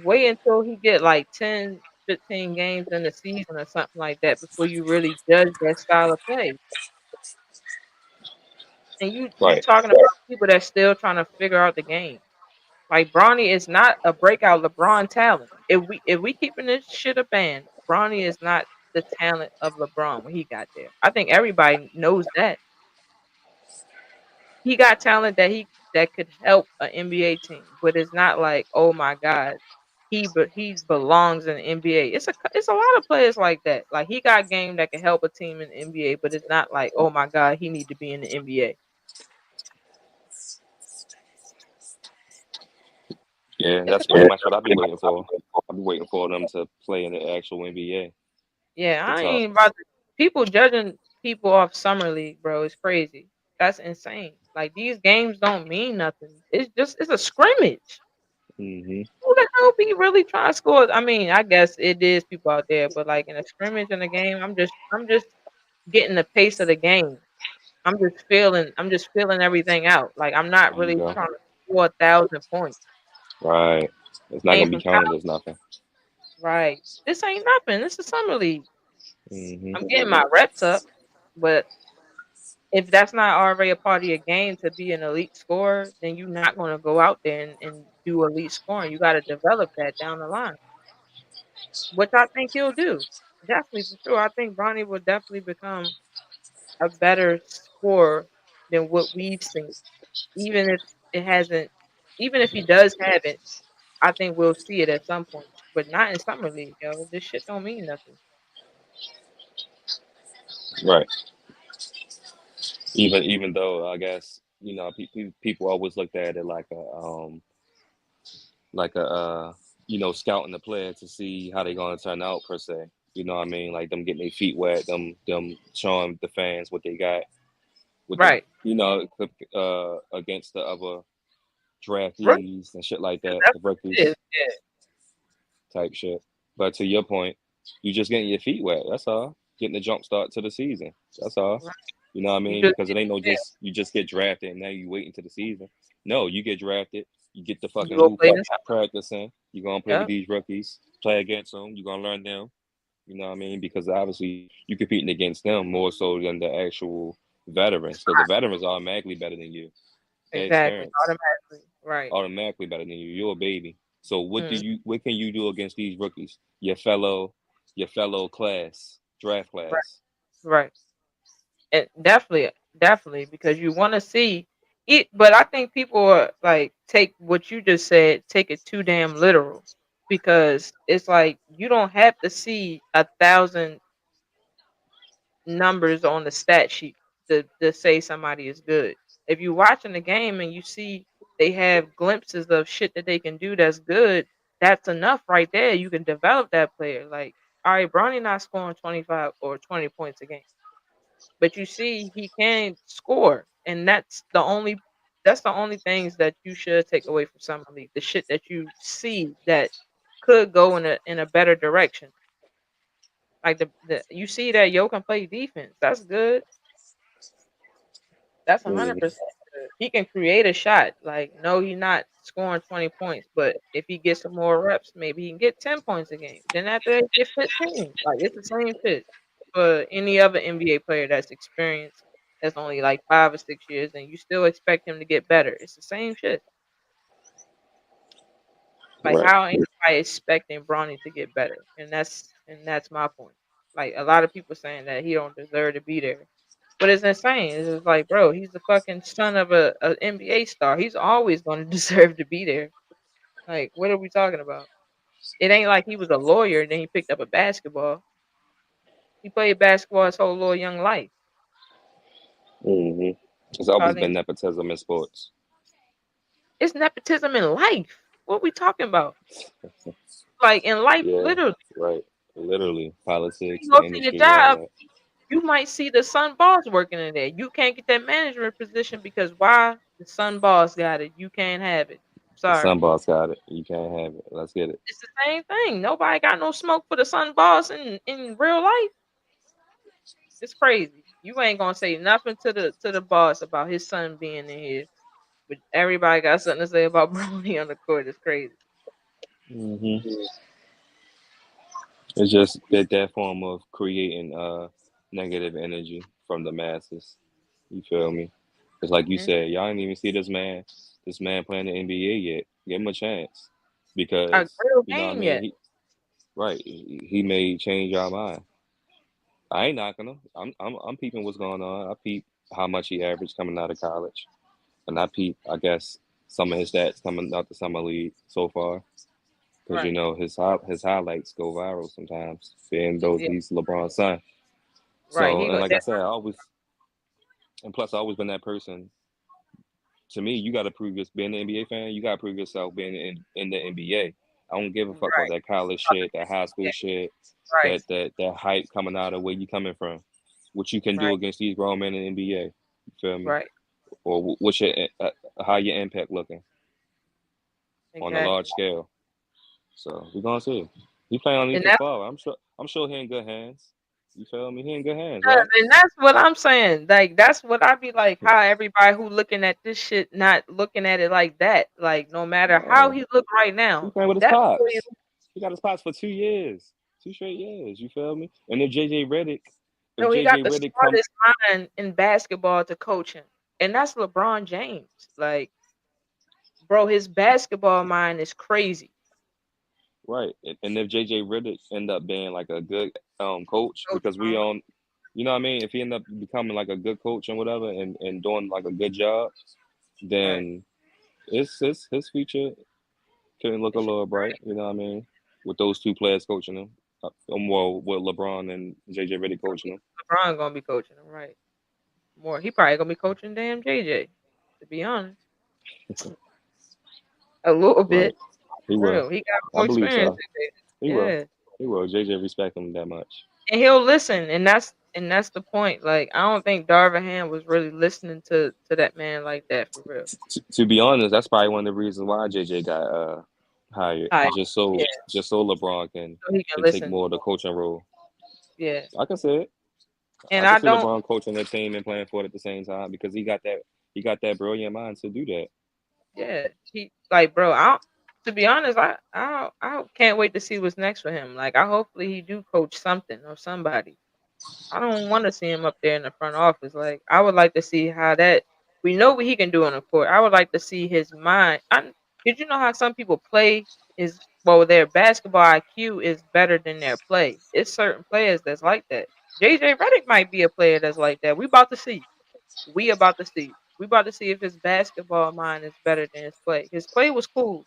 Speaker 2: Wait until he get like 10, 15 games in the season or something like that before you really judge that style of play. And you
Speaker 1: Right.
Speaker 2: talking about people that's still trying to figure out the game. Like Bronny is not a breakout LeBron talent. If we keeping this shit a band, Bronny is not the talent of LeBron when he got there. I think everybody knows that. He got talent that could help an NBA team, but it's not like, oh my God, he belongs in the NBA. It's a lot of players like that. Like he got game that can help a team in the NBA, but it's not like, oh my God, he need to be in the NBA.
Speaker 1: Yeah,
Speaker 2: It's a
Speaker 1: that's pretty much what I'll be waiting for. I'll be waiting for them to play in the actual NBA.
Speaker 2: Yeah,
Speaker 1: The
Speaker 2: I
Speaker 1: top.
Speaker 2: ain't about to, people judging people off summer league, bro. It's crazy. That's insane. Like these games don't mean nothing. It's a scrimmage.
Speaker 1: Hmm.
Speaker 2: Who the hell be really trying to score? I mean, I guess it is people out there, but like in a scrimmage in a game, I'm just getting the pace of the game. I'm just feeling everything out. Like I'm not
Speaker 1: There you
Speaker 2: really
Speaker 1: go.
Speaker 2: trying to score 1,000 points.
Speaker 1: Right. It's not
Speaker 2: Came
Speaker 1: gonna be
Speaker 2: from
Speaker 1: counted as nothing.
Speaker 2: right. This ain't nothing. This is summer league.
Speaker 1: Hmm.
Speaker 2: I'm getting my reps up, but if that's not already a part of your game to be an elite scorer, then you're not going to go out there and do elite scoring. You got to develop that down the line, which I think he'll do. Definitely for sure. I think Bronny will definitely become a better scorer than what we've seen. Even if it hasn't, even if he does have it, I think we'll see it at some point, but not in summer league, yo. This shit don't mean nothing.
Speaker 1: Right. Even though I guess people always looked at it like a scouting the player to see how they're gonna turn out per se. You know what I mean? Like them getting their feet wet, them showing the fans what they got with the
Speaker 2: Right.
Speaker 1: against the other
Speaker 2: Rookie,
Speaker 1: draftees and shit like that,
Speaker 2: that's
Speaker 1: the
Speaker 2: what it is.
Speaker 1: rookies
Speaker 2: Yeah.
Speaker 1: type shit. But to your point, you just getting your feet wet. That's all. Getting the jump start to the season. That's all.
Speaker 2: Right.
Speaker 1: You know what I
Speaker 2: You
Speaker 1: mean?
Speaker 2: just
Speaker 1: Because it ain't no
Speaker 2: yeah,
Speaker 1: just you just get drafted and now you wait until the season. No, you get drafted. You get the
Speaker 2: you
Speaker 1: fucking
Speaker 2: go
Speaker 1: hoop
Speaker 2: play
Speaker 1: up
Speaker 2: in summer.
Speaker 1: practicing. You're gonna play with
Speaker 2: Yep.
Speaker 1: these rookies. Play against them. You're gonna learn them. You know what I mean? Because obviously you competing against them more so than the actual veterans. Because the veterans are automatically better than you. Their
Speaker 2: Exactly.
Speaker 1: experience
Speaker 2: Automatically. Right.
Speaker 1: automatically better than you. You're a baby. So
Speaker 2: Mm,
Speaker 1: what can you do against these rookies? Your fellow class, draft
Speaker 2: right.
Speaker 1: class.
Speaker 2: Right. And definitely, because you want to see it. But I think people are like take what you just said, take it too damn literal, because it's like you don't have to see 1,000 numbers on the stat sheet to say somebody is good. If you're watching the game and you see they have glimpses of shit that they can do that's good, that's enough right there. You can develop that player. Like, all right, Bronny not scoring 25 or 20 points a game, but you see he can score, and that's the only things that you should take away from summer league. The shit that you see that could go in a better direction. Like the you see that Yo can play defense. That's good. That's
Speaker 1: Mm,
Speaker 2: 100% good. He can create a shot. Like, no, he's not scoring 20 points, but if he gets some more reps, maybe he can get 10 points a game. Then after that, get 15. Like, it's the same shit for any other NBA player that's experienced, that's only like 5 or 6 years, and you still expect him to get better. It's the same shit. Like,
Speaker 1: right.
Speaker 2: how ain't I expecting Bronny to get better? And that's my point. Like, a lot of people saying that he don't deserve to be there. But it's insane. It's just like, bro, he's the fucking son of a NBA star. He's always going to deserve to be there. Like, what are we talking about? It ain't like he was a lawyer and then he picked up a basketball. He played basketball his whole little young life.
Speaker 1: hmm It's
Speaker 2: So I
Speaker 1: always been
Speaker 2: think
Speaker 1: nepotism in sports.
Speaker 2: it's nepotism in life. What we talking about? Like in life,
Speaker 1: Yeah,
Speaker 2: literally.
Speaker 1: right. Literally, politics,
Speaker 2: You
Speaker 1: the
Speaker 2: go to your
Speaker 1: industry, all
Speaker 2: job,
Speaker 1: that.
Speaker 2: you might see the son boss working in there. You can't get that management position because why? The son boss got it. You can't have it.
Speaker 1: The
Speaker 2: Sorry.
Speaker 1: sun boss got it. You can't have it. Let's get it.
Speaker 2: It's the same thing. Nobody got no smoke for the son boss in real life. It's crazy. You ain't gonna say nothing to the boss about his son being in here, but everybody got something to say about Brony on the court. It's crazy.
Speaker 1: hmm It's just that form of creating negative energy from the masses. You feel me? It's like you
Speaker 2: Hmm.
Speaker 1: said, y'all didn't even see this man playing the NBA yet. Give him a chance
Speaker 2: A
Speaker 1: because
Speaker 2: real
Speaker 1: you know what I
Speaker 2: game
Speaker 1: mean.
Speaker 2: yet?
Speaker 1: Right, he may change our mind. I ain't knocking him. I'm peeping what's going on. I peep how much he averaged coming out of college, and I peep, I guess, some of his stats coming out the summer league so far. Because
Speaker 2: Right.
Speaker 1: his highlights go viral sometimes, being those
Speaker 2: Yeah.
Speaker 1: he's LeBron's son.
Speaker 2: Right.
Speaker 1: So,
Speaker 2: He
Speaker 1: and
Speaker 2: go
Speaker 1: like I
Speaker 2: that.
Speaker 1: said, and plus I always been that person. To me, you got to prove this. Being an NBA fan, you got to prove yourself being in the NBA. I don't give a fuck about
Speaker 2: Right.
Speaker 1: that college shit, that high school
Speaker 2: Yeah.
Speaker 1: shit,
Speaker 2: Right.
Speaker 1: that hype coming out of where you coming from, what you can do
Speaker 2: Right.
Speaker 1: against these grown men in the NBA. You feel me?
Speaker 2: Right.
Speaker 1: Or what's your how your impact looking on a large
Speaker 2: Exactly.
Speaker 1: scale? So we're gonna see. He playing
Speaker 2: And
Speaker 1: underneath his
Speaker 2: that's
Speaker 1: father. I'm sure he in good hands. You feel me? He in good hands, right?
Speaker 2: and that's what I'm saying. Like that's what I be like. How everybody who looking at this shit not looking at it like that. Like no matter how
Speaker 1: No,
Speaker 2: he look right
Speaker 1: he
Speaker 2: now,
Speaker 1: playing with his
Speaker 2: that's what he.
Speaker 1: pops. He got his pops for 2 years, 2 straight years. You feel me? And if
Speaker 2: No, he got
Speaker 1: JJ
Speaker 2: the
Speaker 1: Redick come,
Speaker 2: smartest mind in basketball to coach him, and that's LeBron James. Like, bro, his basketball mind is crazy.
Speaker 1: right, and if JJ Redick end up being like a good coach,
Speaker 2: Coach,
Speaker 1: because you know what I mean, if he end up becoming like a good coach and whatever, and doing like a good job,
Speaker 2: right?
Speaker 1: then his future can look a
Speaker 2: It should
Speaker 1: little
Speaker 2: be
Speaker 1: bright.
Speaker 2: great.
Speaker 1: You know what I mean? With those two players coaching him, well, with LeBron and JJ Redick coaching him.
Speaker 2: LeBron gonna be coaching him, right? More, he probably gonna be coaching damn JJ. To be honest, a little
Speaker 1: Right.
Speaker 2: bit.
Speaker 1: He
Speaker 2: For
Speaker 1: will.
Speaker 2: real, he got
Speaker 1: I
Speaker 2: more
Speaker 1: believe
Speaker 2: experience
Speaker 1: so.
Speaker 2: than
Speaker 1: He
Speaker 2: JJ.
Speaker 1: will.
Speaker 2: Yeah.
Speaker 1: He will. JJ respect him that much.
Speaker 2: And he'll listen, and that's the point. Like I don't think Darvin Ham was really listening to that man like that for real.
Speaker 1: To be honest, that's probably one of the reasons why JJ got hired.
Speaker 2: Hi, yeah,
Speaker 1: Just so LeBron
Speaker 2: so he can
Speaker 1: can take
Speaker 2: listen.
Speaker 1: more of the coaching role.
Speaker 2: Yeah,
Speaker 1: I can see it.
Speaker 2: and
Speaker 1: I can
Speaker 2: I
Speaker 1: see
Speaker 2: don't.
Speaker 1: LeBron coaching the team and playing for it at the same time because he got that brilliant mind to do that.
Speaker 2: Yeah, he like, bro. To be honest, I can't wait to see what's next for him. Like, I hopefully he do coach something or somebody. I don't want to see him up there in the front office. Like, I would like to see how that. We know what he can do on the court. I would like to see his mind. Did you know how some people play is well, their basketball IQ is better than their play. It's certain players that's like that. JJ Redick might be a player that's like that. We about to see. We about to see. We about to see if his basketball mind is better than his play. His play was cool,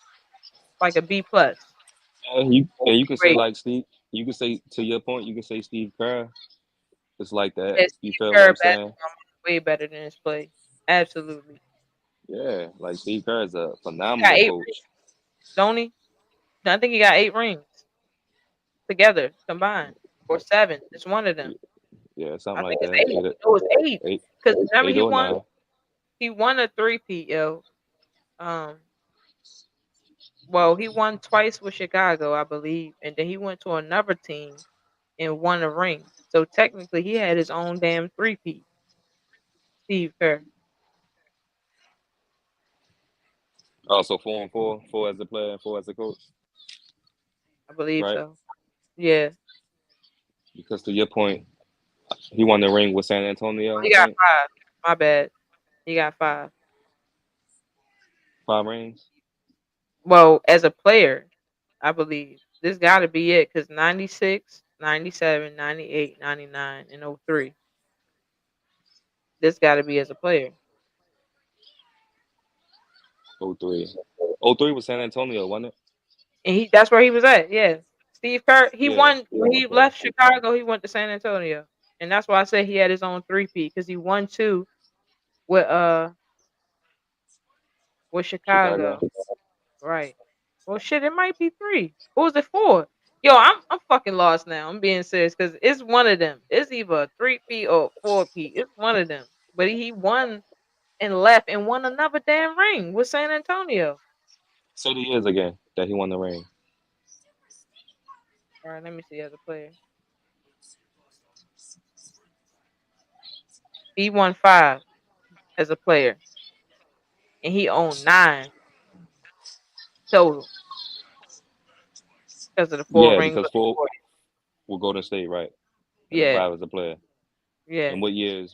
Speaker 2: like a B plus or
Speaker 1: And you
Speaker 2: B
Speaker 1: can say
Speaker 2: grade.
Speaker 1: like Steve. You can say to your point. You can say Steve Kerr. It's like that.
Speaker 2: Yeah,
Speaker 1: You
Speaker 2: Steve
Speaker 1: feel what
Speaker 2: Kerr
Speaker 1: I'm saying?
Speaker 2: basketball mind is way better than his play. Absolutely.
Speaker 1: Yeah, like Steve Kerr is a
Speaker 2: He got
Speaker 1: phenomenal
Speaker 2: 8 rings,
Speaker 1: coach.
Speaker 2: don't he? I think he got 8 rings together combined, or 7. It's one of them.
Speaker 1: Yeah, something
Speaker 2: I
Speaker 1: like
Speaker 2: think it's
Speaker 1: that.
Speaker 2: 8. No, it's 8.
Speaker 1: Eight,
Speaker 2: Because remember
Speaker 1: eight
Speaker 2: he
Speaker 1: or
Speaker 2: won.
Speaker 1: nine.
Speaker 2: He won a 3-peat, yo. Um, well, he won twice with Chicago, I believe, and then he went to another team and won a ring. So technically, he had his own damn 3-peat. Steve Kerr,
Speaker 1: Also 4 and 4, 4 as a player and 4 as a coach,
Speaker 2: I believe
Speaker 1: right?
Speaker 2: so. Yeah,
Speaker 1: Because to your point, he won the ring with San Antonio,
Speaker 2: he
Speaker 1: I
Speaker 2: got
Speaker 1: think,
Speaker 2: 5. My bad. He got 5.
Speaker 1: 5 rings.
Speaker 2: Well, as a player, I believe this got to be it because 96, 97, 98, 99, and 03. This got to be as a player.
Speaker 1: 03. 03 was San Antonio, wasn't it?
Speaker 2: And that's where he was at. Yeah. Steve Kerr, he
Speaker 1: Yeah.
Speaker 2: won when he
Speaker 1: Okay.
Speaker 2: left Chicago, he went to San Antonio. And that's why I said he had his own 3P because he won 2 with Chicago.
Speaker 1: Chicago.
Speaker 2: Right. Well shit, it might be 3. What was it for? Yo, I'm fucking lost now. I'm being serious because it's one of them. It's either a 3P or 4P. It's one of them. But he won and left and won another damn ring with San Antonio.
Speaker 1: Say the years again that he won the ring.
Speaker 2: All right, let me see as a player. He won 5 as a player, and he owned 9 total because of the 4
Speaker 1: Yeah,
Speaker 2: rings
Speaker 1: because
Speaker 2: with the
Speaker 1: 4
Speaker 2: 40.
Speaker 1: will Golden State, right? And then
Speaker 2: Yeah,
Speaker 1: 5 as a player.
Speaker 2: yeah.
Speaker 1: And what years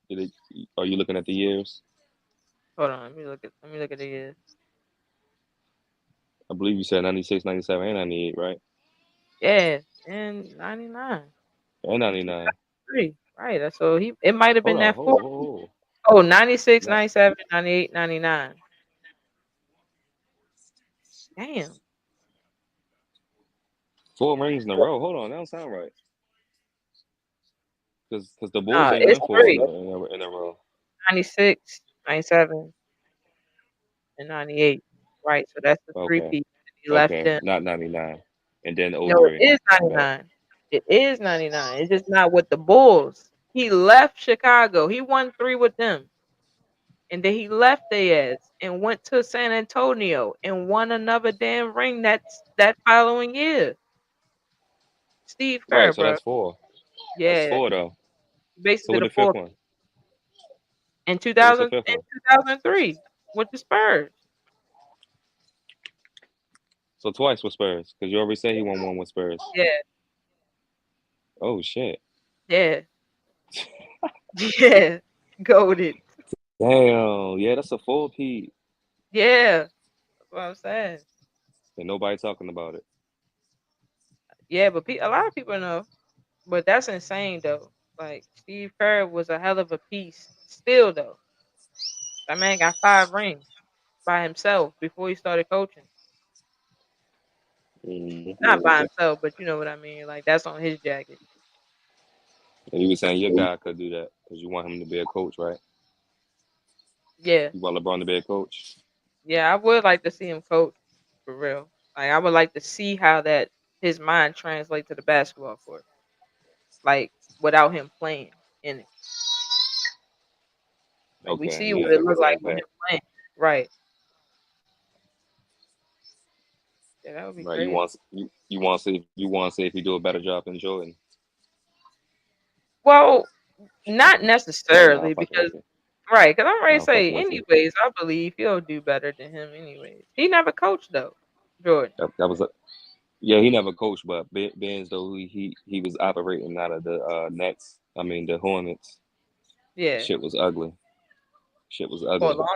Speaker 1: did it? Are you looking at the years?
Speaker 2: Hold on, let me look at the years.
Speaker 1: I believe you said 96, 97, and 98, right?
Speaker 2: Yeah, and 99,
Speaker 1: And
Speaker 2: and
Speaker 1: 99.
Speaker 2: 2003. Right. So it might have
Speaker 1: Hold
Speaker 2: been
Speaker 1: on,
Speaker 2: that
Speaker 1: hold
Speaker 2: 4.
Speaker 1: on, hold on.
Speaker 2: Oh, 96,
Speaker 1: Not
Speaker 2: 97, 98, 99. Damn.
Speaker 1: 4 rings in a row. Hold on, that don't sound right. Because the Bulls
Speaker 2: Nah,
Speaker 1: ain't
Speaker 2: it's
Speaker 1: win 4 in
Speaker 2: 3.
Speaker 1: a row.
Speaker 2: 96, 97, and 98. Right. So that's the 3
Speaker 1: Okay,
Speaker 2: P. He left
Speaker 1: okay,
Speaker 2: them.
Speaker 1: not 99, and then
Speaker 2: No,
Speaker 1: 03.
Speaker 2: it is
Speaker 1: But
Speaker 2: 99. It is 99. It's just not with the Bulls. He left Chicago. He won 3 with them. And then he left their ass and went to San Antonio and won another damn ring that following year. Steve Kerr,
Speaker 1: right, so
Speaker 2: bro.
Speaker 1: that's 4. That's
Speaker 2: Yeah.
Speaker 1: 4 though. So
Speaker 2: Basically
Speaker 1: what
Speaker 2: the
Speaker 1: the fifth
Speaker 2: 4
Speaker 1: one?
Speaker 2: in
Speaker 1: So what's the
Speaker 2: 2000
Speaker 1: fifth
Speaker 2: in
Speaker 1: one?
Speaker 2: 2003 with the Spurs.
Speaker 1: So twice with Spurs, because you already said he won 1 with Spurs.
Speaker 2: Yeah.
Speaker 1: Oh shit!
Speaker 2: Yeah. Yeah. Goaded.
Speaker 1: Damn, yeah, that's a full Pete,
Speaker 2: Yeah. That's what I'm saying.
Speaker 1: and nobody talking about it.
Speaker 2: Yeah, but a lot of people know. But that's insane though. Like Steve Kerr was a hell of a piece. Still though, that man got 5 rings by himself before he started coaching.
Speaker 1: Mm-hmm.
Speaker 2: Not by himself, but you know what I mean. Like that's on his jacket.
Speaker 1: And you were saying your guy could do that because you want him to be a coach, right?
Speaker 2: Yeah,
Speaker 1: You want LeBron to be a coach.
Speaker 2: yeah. I would like to see him coach for real. Like I would like to see how that his mind translates to the basketball court. Like without him playing in it. Like we
Speaker 1: Okay,
Speaker 2: see
Speaker 1: yeah,
Speaker 2: what it
Speaker 1: make
Speaker 2: looked
Speaker 1: his
Speaker 2: like with him
Speaker 1: impact.
Speaker 2: playing. Right. Yeah, that would be
Speaker 1: Right,
Speaker 2: crazy.
Speaker 1: you want to see if he do a better job than Jordan.
Speaker 2: Well, not
Speaker 1: Oh no, I'm
Speaker 2: necessarily
Speaker 1: fucking
Speaker 2: because
Speaker 1: with you.
Speaker 2: right, because I'm ready
Speaker 1: No,
Speaker 2: to
Speaker 1: I'm
Speaker 2: say,
Speaker 1: fucking with you.
Speaker 2: anyways, I believe he'll do better than him, anyways. He never coached though, Jordan.
Speaker 1: That was a yeah. He never coached, but Benz though he was operating out of the Nets. I mean the Hornets.
Speaker 2: Yeah,
Speaker 1: Shit was ugly. Shit was
Speaker 2: for a
Speaker 1: ugly
Speaker 2: long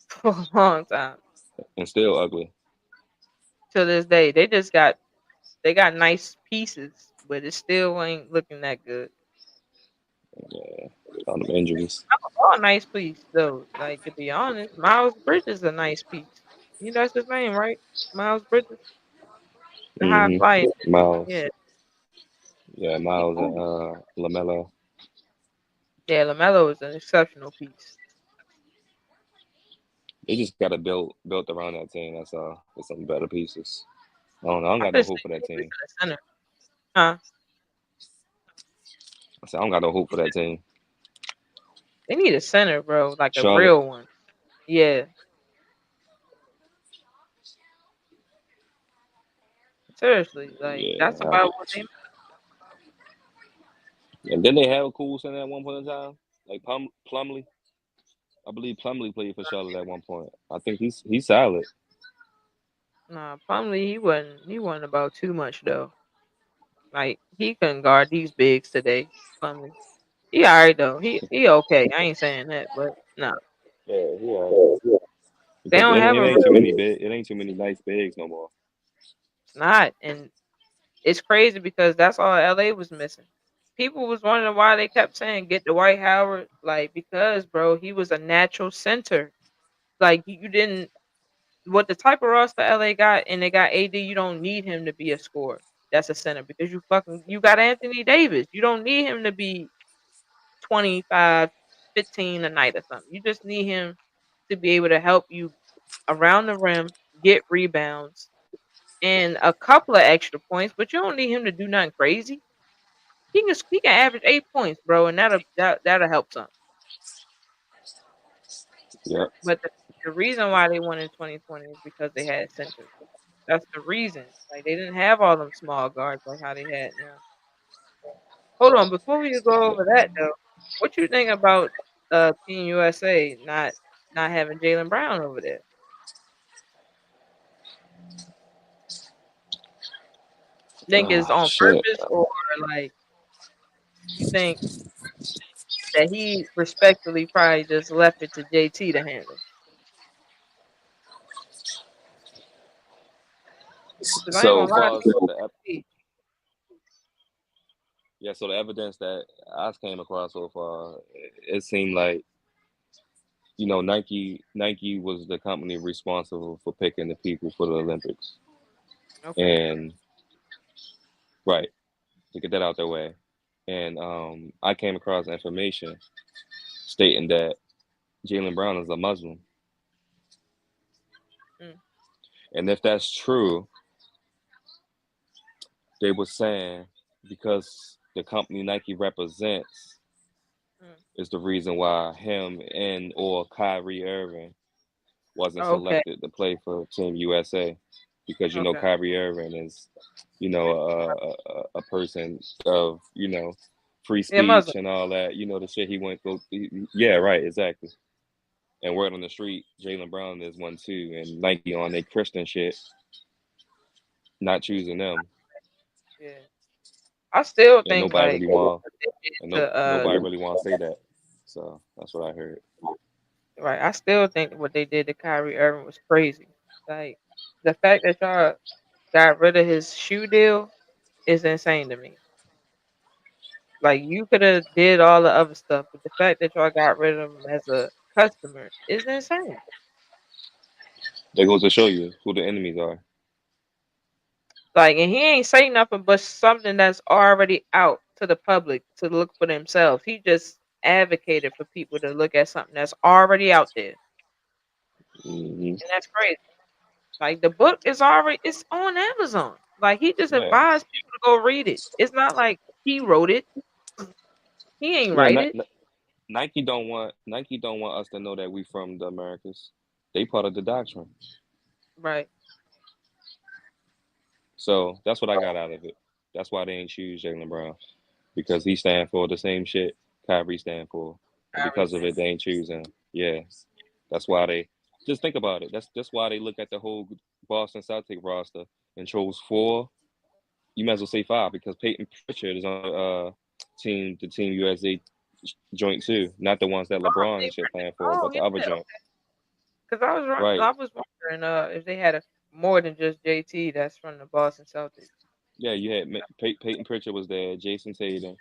Speaker 2: for a long time.
Speaker 1: and still ugly.
Speaker 2: To this day, they got nice pieces, but it still ain't looking that good.
Speaker 1: Yeah, on them injuries.
Speaker 2: All nice piece though. Like to be honest, Miles Bridges is a nice piece. You know that's his name, right? Miles Bridges, the high
Speaker 1: Mm-hmm.
Speaker 2: flyer.
Speaker 1: Miles.
Speaker 2: Yeah,
Speaker 1: Yeah,
Speaker 2: he
Speaker 1: Miles and
Speaker 2: cool.
Speaker 1: Lamelo.
Speaker 2: Yeah, Lamelo is an exceptional piece.
Speaker 1: They just got to built around that team. That's all. With some better pieces. I don't know. I don't
Speaker 2: I
Speaker 1: got no
Speaker 2: could say
Speaker 1: hope for that
Speaker 2: maybe
Speaker 1: team.
Speaker 2: for the center, huh?
Speaker 1: I said I don't got no hope for that team.
Speaker 2: They need a center, bro, like a
Speaker 1: Charlotte.
Speaker 2: real one. Yeah, seriously, like that's
Speaker 1: Yeah.
Speaker 2: about what they.
Speaker 1: And then they had a cool center at one point in time, like Plumlee. I believe Plumlee played for Charlotte at one point. I think he's solid.
Speaker 2: Nah, Plumlee, he wasn't about too much though. Like he couldn't guard these bigs today. Plumlee, he alright though. He okay. I ain't saying that, but no,
Speaker 1: Yeah, yeah.
Speaker 2: they
Speaker 1: Because
Speaker 2: don't have a real.
Speaker 1: it ain't too many nice bigs no more.
Speaker 2: It's not, and it's crazy because that's all LA was missing. people was wondering why they kept saying get Dwight Howard, like because bro, he was a natural center. Like you didn't what the type of roster LA got, and they got AD. You don't need him to be a scorer. That's a center because you got Anthony Davis. You don't need him to be 25, 15 a night or something. You just need him to be able to help you around the rim, get rebounds, and a couple of extra points. But you don't need him to do nothing crazy. He can average 8 points, bro, and that'll help some.
Speaker 1: Yeah.
Speaker 2: But the reason why they won in 2020 is because they had centers. That's the reason. Like they didn't have all them small guards like how they had now. Hold on, before we go over that though, what you think about Team USA not having Jalen Brown over there? Think it's
Speaker 1: Ah,
Speaker 2: on
Speaker 1: shit.
Speaker 2: purpose or like you think that he respectfully probably just left it to JT to handle? Because I ain't
Speaker 1: So
Speaker 2: gonna lie,
Speaker 1: far as
Speaker 2: to you,
Speaker 1: yeah, so the evidence that I came across so far, it seemed like Nike was the company responsible for picking the people for the Olympics,
Speaker 2: okay.
Speaker 1: and right to get that out their way, and I came across information stating that Jalen Brown is a Muslim,
Speaker 2: Mm,
Speaker 1: and if that's true, they were saying because the company Nike represents
Speaker 2: mm.
Speaker 1: is the reason why him and or Kyrie Irving wasn't
Speaker 2: Okay,
Speaker 1: selected to play for Team USA because
Speaker 2: okay.
Speaker 1: Kyrie Irving is a person of free
Speaker 2: Yeah, Muslim.
Speaker 1: speech and all that, the shit he went through. Yeah, right, exactly. And word on the street, Jalen Brown is one too, and Nike on their Christian shit, not choosing them,
Speaker 2: Yeah. I still
Speaker 1: and
Speaker 2: think
Speaker 1: nobody
Speaker 2: like
Speaker 1: really want and
Speaker 2: to
Speaker 1: nobody really want to say that. So that's what I heard.
Speaker 2: right. I still think what they did to Kyrie Irving was crazy. Like the fact that y'all got rid of his shoe deal is insane to me. Like you could have did all the other stuff, but the fact that y'all got rid of him as a customer is insane.
Speaker 1: They goes to show you who the enemies are.
Speaker 2: Like, and he ain't say nothing but something that's already out to the public to look for themselves. He just advocated for people to look at something that's already out there,
Speaker 1: Hmm.
Speaker 2: and that's crazy. Like the book is already it's on Amazon. Like he just
Speaker 1: Yeah,
Speaker 2: advised people to go read it. It's not like he wrote it. He ain't
Speaker 1: yeah.
Speaker 2: write it.
Speaker 1: Nike don't want us to know that we from the Americas. They part of the doctrine.
Speaker 2: Right.
Speaker 1: So that's what I got out of it. That's why they ain't choose Jalen Brown because he stand for the same shit Kyrie stand for, and
Speaker 2: Kyrie
Speaker 1: because of
Speaker 2: stand.
Speaker 1: it, they ain't choose him. Yeah, that's why they just think about it. That's why they look at the whole Boston Celtic roster and chose four. You might as well say five because Peyton Pritchard is on the Team USA joint too, not the ones that
Speaker 2: Oh,
Speaker 1: LeBron
Speaker 2: they
Speaker 1: and shit playing for,
Speaker 2: oh
Speaker 1: but the other
Speaker 2: yeah.
Speaker 1: joint.
Speaker 2: Because
Speaker 1: Right.
Speaker 2: I was wondering if they had a more than just JT that's from the Boston Celtics.
Speaker 1: Yeah, you had Peyton Pritchard was there, Jason Tatum,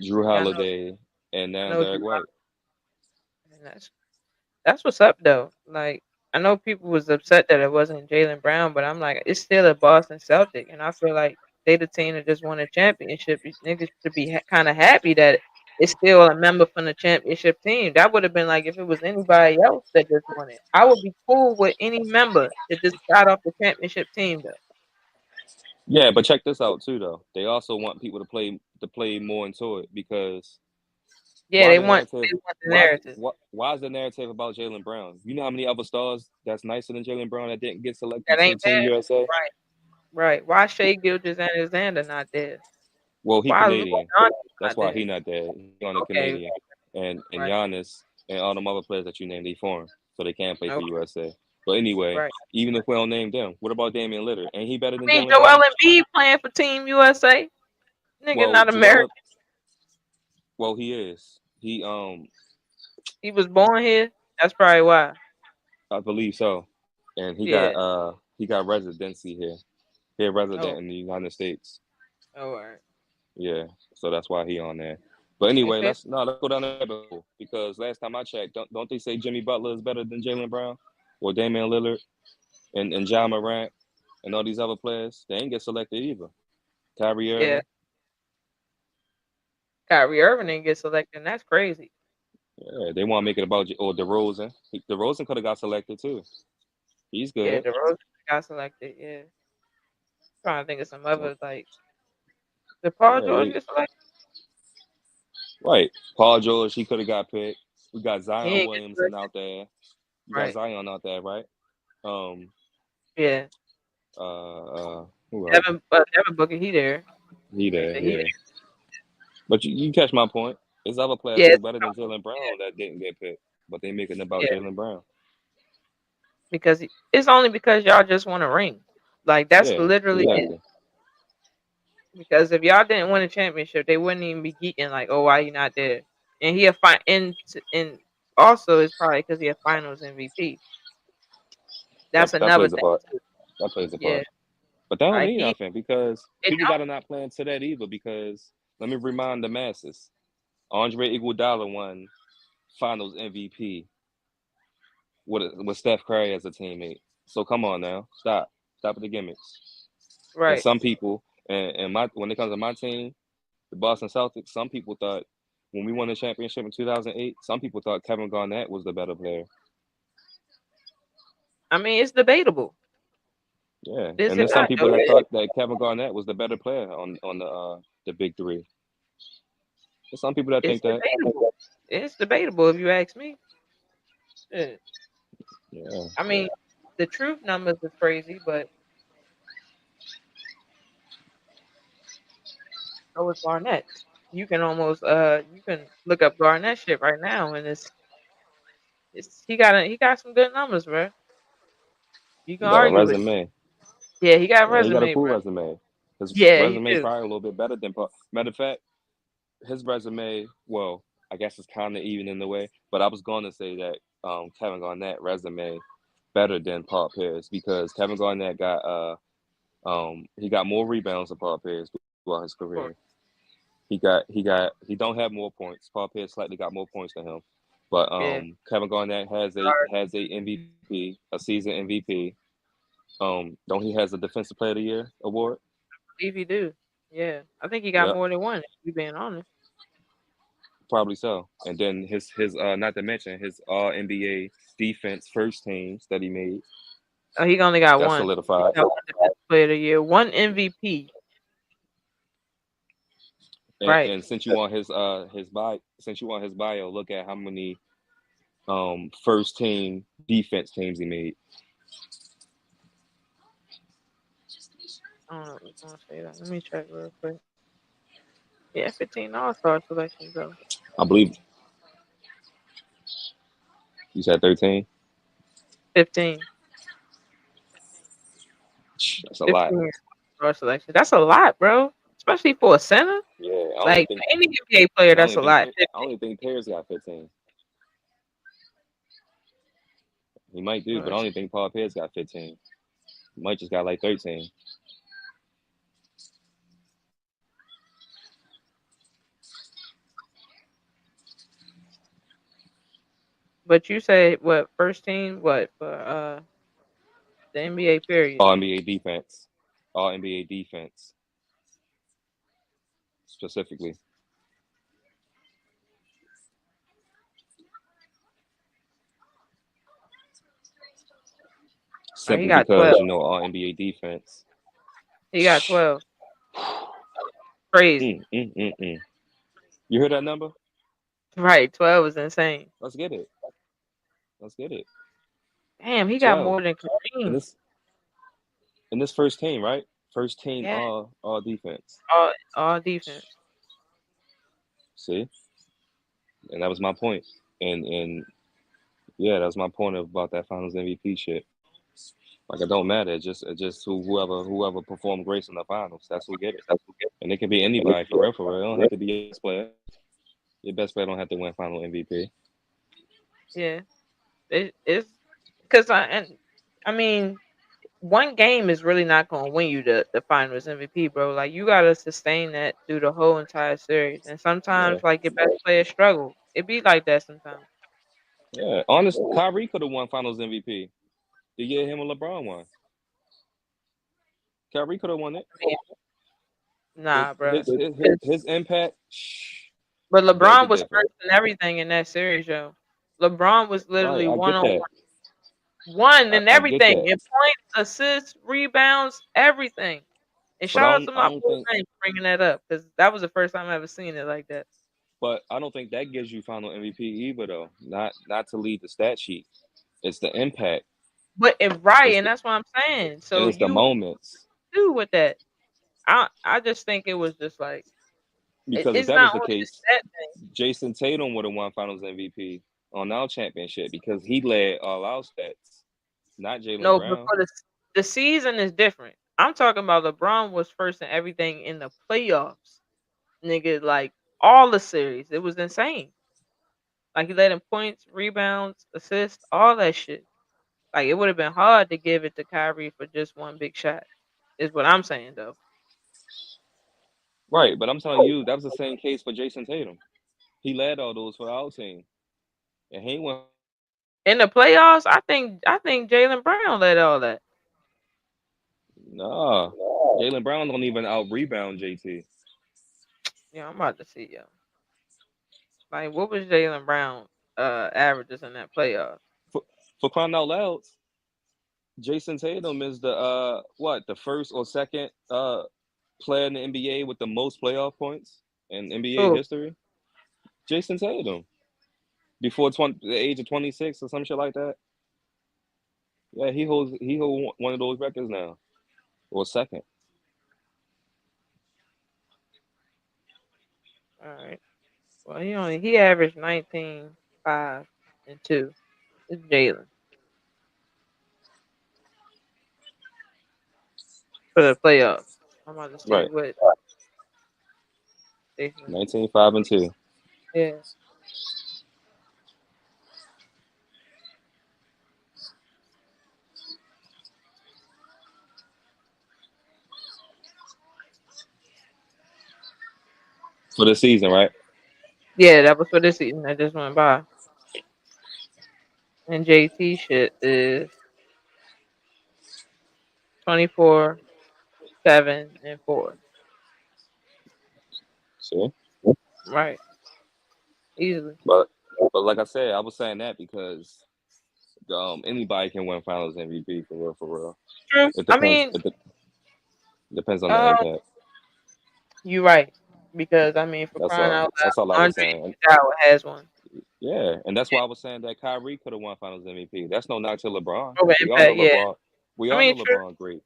Speaker 1: Drew
Speaker 2: Yeah,
Speaker 1: Holiday, and
Speaker 2: I
Speaker 1: now
Speaker 2: know Drew
Speaker 1: Derek White.
Speaker 2: and that's what's up though. Like I know people was upset that it wasn't Jalen Brown, but I'm like, it's still a Boston Celtic, and I feel like they the team that just won a championship. These niggas should be kind of happy that it's still a member from the championship team. That would have been like if it was anybody else that just won it. I would be cool with any member that just got off the championship team though.
Speaker 1: Yeah, but check this out too, though. They also want people to play more into it because
Speaker 2: Yeah,
Speaker 1: why the narrative?
Speaker 2: they want the
Speaker 1: Why is
Speaker 2: narrative.
Speaker 1: why is the narrative about Jalen Brown? You know how many other stars that's nicer than Jalen Brown that didn't get selected
Speaker 2: That
Speaker 1: to
Speaker 2: ain't
Speaker 1: Team
Speaker 2: bad.
Speaker 1: USA?
Speaker 2: Right, right. Why Shea Gilgeous Alexander not there?
Speaker 1: Well, he
Speaker 2: Why Luka
Speaker 1: Canadian.
Speaker 2: Doncic
Speaker 1: That's
Speaker 2: not
Speaker 1: why
Speaker 2: there?
Speaker 1: he not there. He on the
Speaker 2: Okay,
Speaker 1: Canadian, and
Speaker 2: right.
Speaker 1: Giannis and all them other players that you named, they foreign, so they can't play for
Speaker 2: Okay,
Speaker 1: USA. But anyway,
Speaker 2: right.
Speaker 1: even if we don't name them, what about Damian Lillard? Ain't he better
Speaker 2: I
Speaker 1: than
Speaker 2: mean,
Speaker 1: Jalen
Speaker 2: Joel
Speaker 1: Brown?
Speaker 2: Embiid playing for Team USA. Nigga,
Speaker 1: Well,
Speaker 2: not American.
Speaker 1: he is.
Speaker 2: He was born here. That's probably why.
Speaker 1: I believe so, and
Speaker 2: Yeah.
Speaker 1: he got residency here. He a
Speaker 2: Oh,
Speaker 1: resident in the United States.
Speaker 2: oh, all right.
Speaker 1: Yeah, so that's why he on there. But
Speaker 2: If
Speaker 1: anyway,
Speaker 2: it,
Speaker 1: let's go down the rabbit hole because last time I checked, don't they say Jimmy Butler is better than Jalen Brown or Damian Lillard and John Morant and all these other players? They ain't get selected either. Kyrie
Speaker 2: yeah,
Speaker 1: Irving,
Speaker 2: Kyrie Irving didn't get selected, and that's crazy.
Speaker 1: yeah, they want to make it about or DeRozan. DeRozan could have got selected too. He's
Speaker 2: Yeah,
Speaker 1: good.
Speaker 2: DeRozan got selected. Yeah, trying to think of some
Speaker 1: So,
Speaker 2: other like. Did Paul
Speaker 1: yeah,
Speaker 2: George get selected?
Speaker 1: right. Paul George, he could have got picked. We got
Speaker 2: He
Speaker 1: Zion
Speaker 2: ain't get
Speaker 1: Williamson
Speaker 2: selected.
Speaker 1: out there. You got
Speaker 2: Right.
Speaker 1: Zion out there, right? Um,
Speaker 2: Yeah.
Speaker 1: who else?
Speaker 2: Devin Booker, he there.
Speaker 1: He
Speaker 2: They
Speaker 1: there,
Speaker 2: said he there.
Speaker 1: yeah. But you catch my point. There's other players
Speaker 2: Yeah,
Speaker 1: who are better than Jalen Brown that didn't get picked, but they making it about
Speaker 2: yeah.
Speaker 1: Jalen Brown.
Speaker 2: Because it's only because y'all just want a ring. Like that's
Speaker 1: Yeah,
Speaker 2: literally it.
Speaker 1: exactly.
Speaker 2: Because if y'all didn't win a championship, they wouldn't even be geeking like, oh, why you not there? And he a and also it's probably because he a Finals MVP. That's
Speaker 1: That
Speaker 2: another
Speaker 1: plays a
Speaker 2: thing
Speaker 1: part.
Speaker 2: too.
Speaker 1: That plays a
Speaker 2: Yeah,
Speaker 1: part. But that don't
Speaker 2: like
Speaker 1: mean nothing because
Speaker 2: it
Speaker 1: people got to not plan to that either. Because let me remind the masses: Andre Iguodala won Finals MVP with Steph Curry as a teammate. So come on now, stop with the gimmicks. And
Speaker 2: right.
Speaker 1: some people, and my when it comes to my team, the Boston Celtics, some people thought when we won the championship in 2008, some people thought Kevin Garnett was the better player.
Speaker 2: I mean, it's debatable.
Speaker 1: Yeah,
Speaker 2: Is
Speaker 1: and
Speaker 2: it
Speaker 1: then some
Speaker 2: not
Speaker 1: people
Speaker 2: though?
Speaker 1: that thought that Kevin Garnett was the better player on the big three. There's some people that
Speaker 2: It's
Speaker 1: think that.
Speaker 2: debatable. It's debatable if you ask me. Shit.
Speaker 1: Yeah,
Speaker 2: I mean, the truth numbers is crazy, but so is Garnett. You can almost you can look up Garnett shit right now, and it's he got some good numbers, bro. You
Speaker 1: he
Speaker 2: can
Speaker 1: got a
Speaker 2: argue with.
Speaker 1: resume.
Speaker 2: Yeah, he got a
Speaker 1: Yeah, he got a
Speaker 2: resume,
Speaker 1: cool
Speaker 2: bro.
Speaker 1: resume. His
Speaker 2: Yeah, he
Speaker 1: resume
Speaker 2: do.
Speaker 1: probably a little bit better than Paul. Matter of fact, his resume, well, I guess it's kind of even in the way, but I was going to say that Kevin Garnett resume better than Paul Pierce because Kevin Garnett got he got more rebounds than Paul Pierce throughout his
Speaker 2: Of course.
Speaker 1: career. He don't have more points. Paul Pierce slightly got more points than him, but
Speaker 2: Yeah,
Speaker 1: Kevin Garnett has a MVP, a season MVP. Don't he has a Defensive Player of the Year award?
Speaker 2: believe he do. Yeah, I think he got
Speaker 1: Yep,
Speaker 2: more than one. If we being honest.
Speaker 1: probably so. And then his not to mention his All NBA defense first teams that he made.
Speaker 2: Oh, he only got
Speaker 1: That's
Speaker 2: one. He
Speaker 1: solidified.
Speaker 2: got one Defensive Player of the Year, one MVP. Right.
Speaker 1: And since you want his bio, look at how many first team defense teams he made.
Speaker 2: I don't know if I want to say that. Let me check real quick. Yeah, 15 All-Star selections though.
Speaker 1: I believe you said 13.
Speaker 2: 15.
Speaker 1: That's a lot.
Speaker 2: 15 All-Star selections. That's a lot, bro. Especially for a center.
Speaker 1: Yeah, I only
Speaker 2: Like
Speaker 1: think
Speaker 2: any NBA player,
Speaker 1: I
Speaker 2: that's
Speaker 1: only
Speaker 2: a
Speaker 1: think
Speaker 2: lot.
Speaker 1: I only think Pierce got 15. He might do, but I only think Paul Pierce got 15. He might just got like 13.
Speaker 2: But you say what first team? What for the NBA period?
Speaker 1: All NBA defense. All NBA defense specifically.
Speaker 2: Oh, he
Speaker 1: Simply
Speaker 2: got
Speaker 1: because
Speaker 2: 12.
Speaker 1: all NBA defense.
Speaker 2: He got 12. Crazy.
Speaker 1: Mm. You heard that number?
Speaker 2: Right, 12 is insane.
Speaker 1: Let's get it. Let's get it.
Speaker 2: Damn, he got
Speaker 1: 12.
Speaker 2: more than
Speaker 1: In
Speaker 2: Kareem.
Speaker 1: this first team, right? First team
Speaker 2: Yeah,
Speaker 1: all defense.
Speaker 2: all defense.
Speaker 1: See? And that was my point. And yeah, that was my point about that finals MVP shit. Like it don't matter. It's just whoever performed great in the finals. That's who get it. And it can be anybody for real, for real. It don't have to be your best player. Your best player don't have to win final MVP.
Speaker 2: Yeah, it's because I mean one game is really not gonna win you the finals MVP, bro. Like you gotta sustain that through the whole entire series. And
Speaker 1: Yeah,
Speaker 2: sometimes like your best players struggle. It be like that sometimes.
Speaker 1: yeah. Honest, Kyrie could have won Finals MVP the year him and LeBron won. Kyrie could have won it.
Speaker 2: I mean,
Speaker 1: His
Speaker 2: nah, bro.
Speaker 1: his his his, his impact,
Speaker 2: But
Speaker 1: beg to
Speaker 2: LeBron was
Speaker 1: differ.
Speaker 2: first in everything in that series, yo. LeBron was
Speaker 1: Right,
Speaker 2: literally
Speaker 1: I
Speaker 2: one
Speaker 1: get
Speaker 2: on
Speaker 1: that.
Speaker 2: one
Speaker 1: I,
Speaker 2: in
Speaker 1: I get
Speaker 2: everything.
Speaker 1: that.
Speaker 2: In points, assists, rebounds, everything. And
Speaker 1: But
Speaker 2: shout out to
Speaker 1: I
Speaker 2: my
Speaker 1: don't
Speaker 2: boy
Speaker 1: think.
Speaker 2: Wayne for bringing that up because that was the first time I ever seen it like that.
Speaker 1: But I don't think that gives you Final MVP either, though. Not to lead the stat sheet. It's the impact.
Speaker 2: But and right,
Speaker 1: It's
Speaker 2: and
Speaker 1: the
Speaker 2: that's what I'm saying.
Speaker 1: and
Speaker 2: So
Speaker 1: it's the
Speaker 2: you
Speaker 1: moments.
Speaker 2: do with that. I just think it was just like
Speaker 1: Because if
Speaker 2: it's
Speaker 1: that was
Speaker 2: not
Speaker 1: the
Speaker 2: only the
Speaker 1: case,
Speaker 2: stat thing.
Speaker 1: Jason Tatum would have won Finals MVP on our championship because he led all our stats, not Jalen
Speaker 2: No, but
Speaker 1: Brown.
Speaker 2: for the season is different. I'm talking about LeBron was first in everything in the playoffs, nigga. Like all the series, it was insane. Like he led in points, rebounds, assists, all that shit. Like it would have been hard to give it to Kyrie for just one big shot. Is what I'm saying though.
Speaker 1: Right, but I'm telling you, that was the same case for Jason Tatum. He led all those for our team, and he went.
Speaker 2: In the playoffs, I think Jalen Brown led all that.
Speaker 1: Nah, Jalen Brown don't even out rebound JT.
Speaker 2: Yeah, I'm about to see yo. Like what was Jalen Brown averages in that playoffs?
Speaker 1: For, for crying out loud, Jason Tatum is the the first or second player in the NBA with the most playoff points in NBA
Speaker 2: Who?
Speaker 1: history. Jason Tatum before the age of 26 or some shit like that. Yeah, he holds one of those records now or second.
Speaker 2: All right. Well, he averaged 19, 5, and 2. It's Jalen for the playoffs. I'm about to see
Speaker 1: Right,
Speaker 2: what Jason.
Speaker 1: 19-5-2
Speaker 2: Yeah.
Speaker 1: for the season, right?
Speaker 2: Yeah, that was for this season that just went by. And JT shit is 24, 7, and 4.
Speaker 1: See,
Speaker 2: Right. Easily.
Speaker 1: but like I said, I was saying that because anybody can win Finals MVP for real, for real.
Speaker 2: True.
Speaker 1: It
Speaker 2: I
Speaker 1: depends.
Speaker 2: mean,
Speaker 1: Depends on the
Speaker 2: uh,
Speaker 1: impact.
Speaker 2: you're right. Because I mean, for
Speaker 1: That's
Speaker 2: crying
Speaker 1: all.
Speaker 2: out
Speaker 1: That's all I
Speaker 2: loud,
Speaker 1: was
Speaker 2: Andre
Speaker 1: saying.
Speaker 2: Iguodala has one.
Speaker 1: Yeah, and that's why I was saying that Kyrie could have won Finals MVP. That's no knock to LeBron.
Speaker 2: Over
Speaker 1: We all know
Speaker 2: impact, yeah.
Speaker 1: LeBron. We
Speaker 2: I
Speaker 1: all know
Speaker 2: mean, true.
Speaker 1: LeBron great.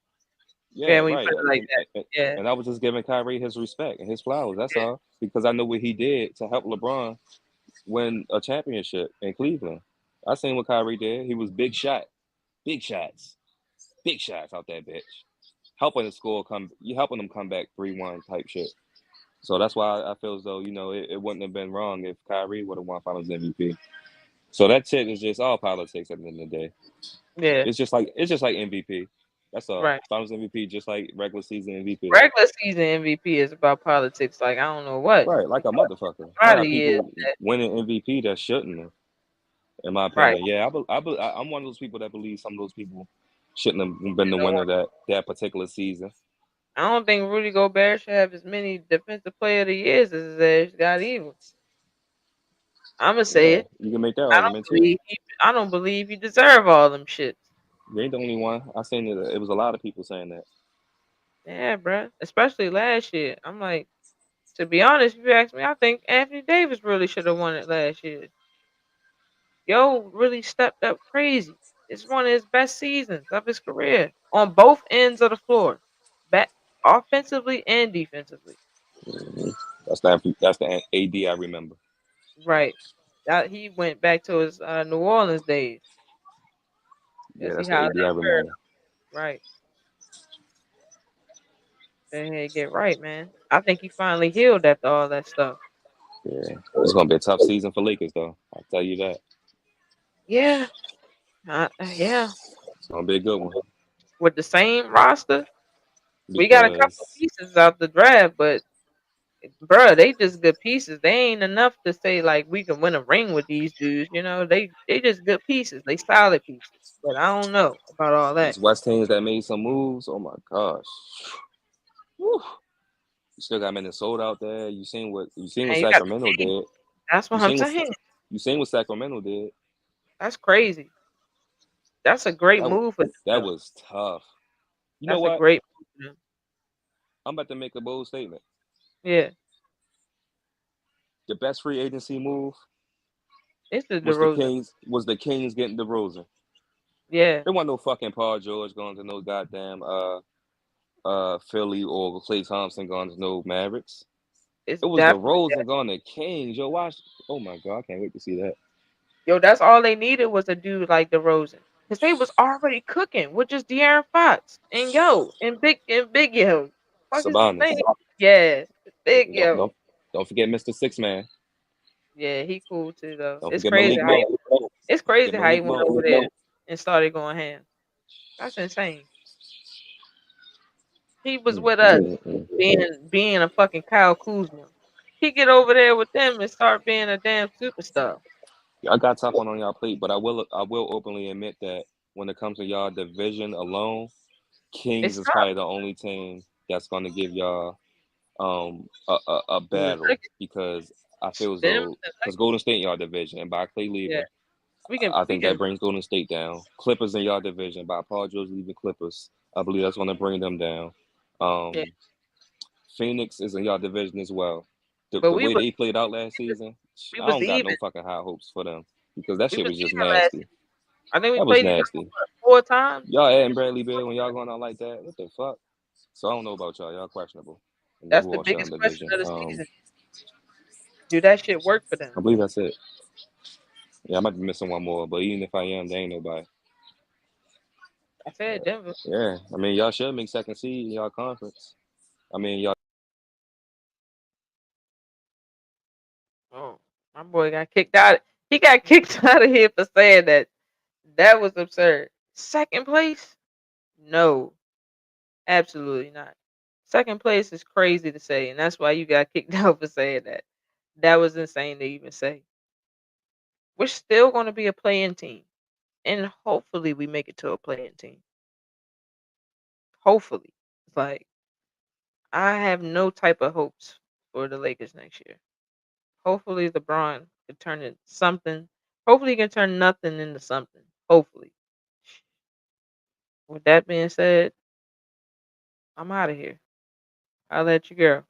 Speaker 2: Yeah,
Speaker 1: Yeah,
Speaker 2: when you
Speaker 1: right.
Speaker 2: put it like that. Yeah.
Speaker 1: And I was just giving Kyrie his respect and his flowers. That's
Speaker 2: Yeah.
Speaker 1: all. Because I know what he did to help LeBron win a championship in Cleveland. I seen what Kyrie did. He was big shots, big shots out that bitch, helping the score come. You helping them come back 3-1 type shit. So that's why I feel as though it wouldn't have been wrong if Kyrie would have won Finals MVP. So that shit is just all politics at the end of the day.
Speaker 2: Yeah.
Speaker 1: It's just like MVP. That's all.
Speaker 2: Right.
Speaker 1: Finals MVP, just like regular season MVP.
Speaker 2: Regular season MVP is about politics. Like I don't know what.
Speaker 1: Right, like a motherfucker. I got
Speaker 2: Probably is.
Speaker 1: people winning MVP that shouldn't have, in my
Speaker 2: Right.
Speaker 1: opinion. Yeah, I'm one of those people that believe some of those people shouldn't have been the winner that particular season.
Speaker 2: I don't think Rudy Gobert should have as many defensive player of the years as his ass got either. I'ma say
Speaker 1: Yeah,
Speaker 2: it.
Speaker 1: you can make that
Speaker 2: I don't
Speaker 1: argument too.
Speaker 2: believe I don't believe he deserve all them shits.
Speaker 1: You ain't the only one. I seen it. It was a lot of people saying that.
Speaker 2: Yeah, bruh. Especially last year. I'm like, to be honest, if you ask me, I think Anthony Davis really should have won it last year. Yo really stepped up crazy. It's one of his best seasons of his career on both ends of the floor, back offensively and defensively.
Speaker 1: Mhm. That's the AD I remember.
Speaker 2: Right. That he went back to his New Orleans days
Speaker 1: Yeah,
Speaker 2: because he
Speaker 1: that's the
Speaker 2: hollowed
Speaker 1: AD I
Speaker 2: out Bird.
Speaker 1: remember.
Speaker 2: Right. They had to get right, man. I think he finally healed after all that stuff.
Speaker 1: Yeah, it's gonna be a tough season for Lakers though. I'll tell you that.
Speaker 2: Yeah. Yeah.
Speaker 1: It's gonna be a good one.
Speaker 2: with the same roster. We got a couple
Speaker 1: because
Speaker 2: pieces out the draft, but bruh, they just good pieces. They ain't enough to say like we can win a ring with these dudes. You know, they just good pieces. They solid pieces. But I don't know about all that.
Speaker 1: these West teams that made some moves. Oh my gosh. Whew. You still got Minnesota out there. You seen what
Speaker 2: And you got
Speaker 1: Sacramento
Speaker 2: the Kings.
Speaker 1: did.
Speaker 2: That's
Speaker 1: You
Speaker 2: what I'm
Speaker 1: seen what
Speaker 2: saying.
Speaker 1: you seen what Sacramento did.
Speaker 2: That's crazy. That's a great
Speaker 1: That
Speaker 2: move for them,
Speaker 1: that
Speaker 2: though.
Speaker 1: was tough. You know
Speaker 2: That's a
Speaker 1: what?
Speaker 2: great move for them.
Speaker 1: I'm about to make a bold statement.
Speaker 2: Yeah,
Speaker 1: The best free agency move
Speaker 2: it's the
Speaker 1: was the
Speaker 2: DeRozan.
Speaker 1: Kings. Was the Kings getting DeRozan?
Speaker 2: Yeah,
Speaker 1: There wasn't no fucking Paul George going to no goddamn Philly or Klay Thompson going to no Mavericks.
Speaker 2: it's
Speaker 1: It was
Speaker 2: definitely
Speaker 1: DeRozan
Speaker 2: that.
Speaker 1: going to Kings. Yo, watch. Oh my god, I can't wait to see that.
Speaker 2: Yo, that's all they needed was a dude like DeRozan. Because they was already cooking with just De'Aaron Fox and Big Yo. Fuck is his
Speaker 1: Sabonis.
Speaker 2: name? Yeah, Big
Speaker 1: Don't
Speaker 2: Yo.
Speaker 1: don't don't forget Mr. Six Man.
Speaker 2: Yeah, he cool too though.
Speaker 1: Don't
Speaker 2: It's
Speaker 1: forget
Speaker 2: crazy
Speaker 1: Malik
Speaker 2: how he,
Speaker 1: Monk.
Speaker 2: it's
Speaker 1: Don't forget
Speaker 2: crazy how he
Speaker 1: Malik
Speaker 2: went
Speaker 1: Monk.
Speaker 2: over there and started going ham. That's insane. He was with us
Speaker 1: Mm.
Speaker 2: being a fucking Kyle Kuzma. He get over there with them and start being a damn superstar.
Speaker 1: I got tough on y'all plate, but I will openly admit that when it comes to y'all division alone, Kings
Speaker 2: It's
Speaker 1: is
Speaker 2: tough.
Speaker 1: probably the only team that's going to give y'all a
Speaker 2: And the
Speaker 1: battle
Speaker 2: Nuggets,
Speaker 1: because I feel as
Speaker 2: them,
Speaker 1: though
Speaker 2: the
Speaker 1: because
Speaker 2: Nuggets,
Speaker 1: Golden State in y'all division and by Clay
Speaker 2: yeah.
Speaker 1: leaving,
Speaker 2: We can
Speaker 1: I
Speaker 2: we
Speaker 1: think that
Speaker 2: can
Speaker 1: brings Golden State down. Clippers in y'all division by Paul George leaving Clippers, I believe that's going to bring them down.
Speaker 2: yeah.
Speaker 1: Um, Phoenix is in y'all division as well. The,
Speaker 2: But
Speaker 1: the way they played out last
Speaker 2: we was
Speaker 1: season,
Speaker 2: we
Speaker 1: I
Speaker 2: was
Speaker 1: don't got
Speaker 2: even.
Speaker 1: no fucking high hopes for them because that
Speaker 2: We
Speaker 1: shit
Speaker 2: was
Speaker 1: was just
Speaker 2: even last
Speaker 1: nasty.
Speaker 2: season. I think we
Speaker 1: That was
Speaker 2: played each other
Speaker 1: nasty.
Speaker 2: what, 4 times.
Speaker 1: Y'all adding Bradley Bill when y'all going out like that? What the fuck? So I don't know about y'all. Y'all questionable in the
Speaker 2: That's the
Speaker 1: Wall Street
Speaker 2: biggest question
Speaker 1: division.
Speaker 2: of the season. Do that shit work for them?
Speaker 1: I believe that's it. Yeah, I might be missing one more, but even if I am, there ain't nobody.
Speaker 2: I said Denver.
Speaker 1: Yeah, I mean y'all should make second seed in y'all conference. I mean y'all.
Speaker 2: Oh, my boy got kicked out. He got kicked out of here for saying that. That was absurd. Second place? No, absolutely not. Second place is crazy to say, and that's why you got kicked out for saying that. That was insane to even say. We're still going to be a play-in team, and hopefully we make it to a play-in team. Hopefully, like I have no type of hopes for the Lakers next year. Hopefully, LeBron can turn it something. Hopefully, he can turn nothing into something. Hopefully. With that being said, I'm out of here. I'll let you go.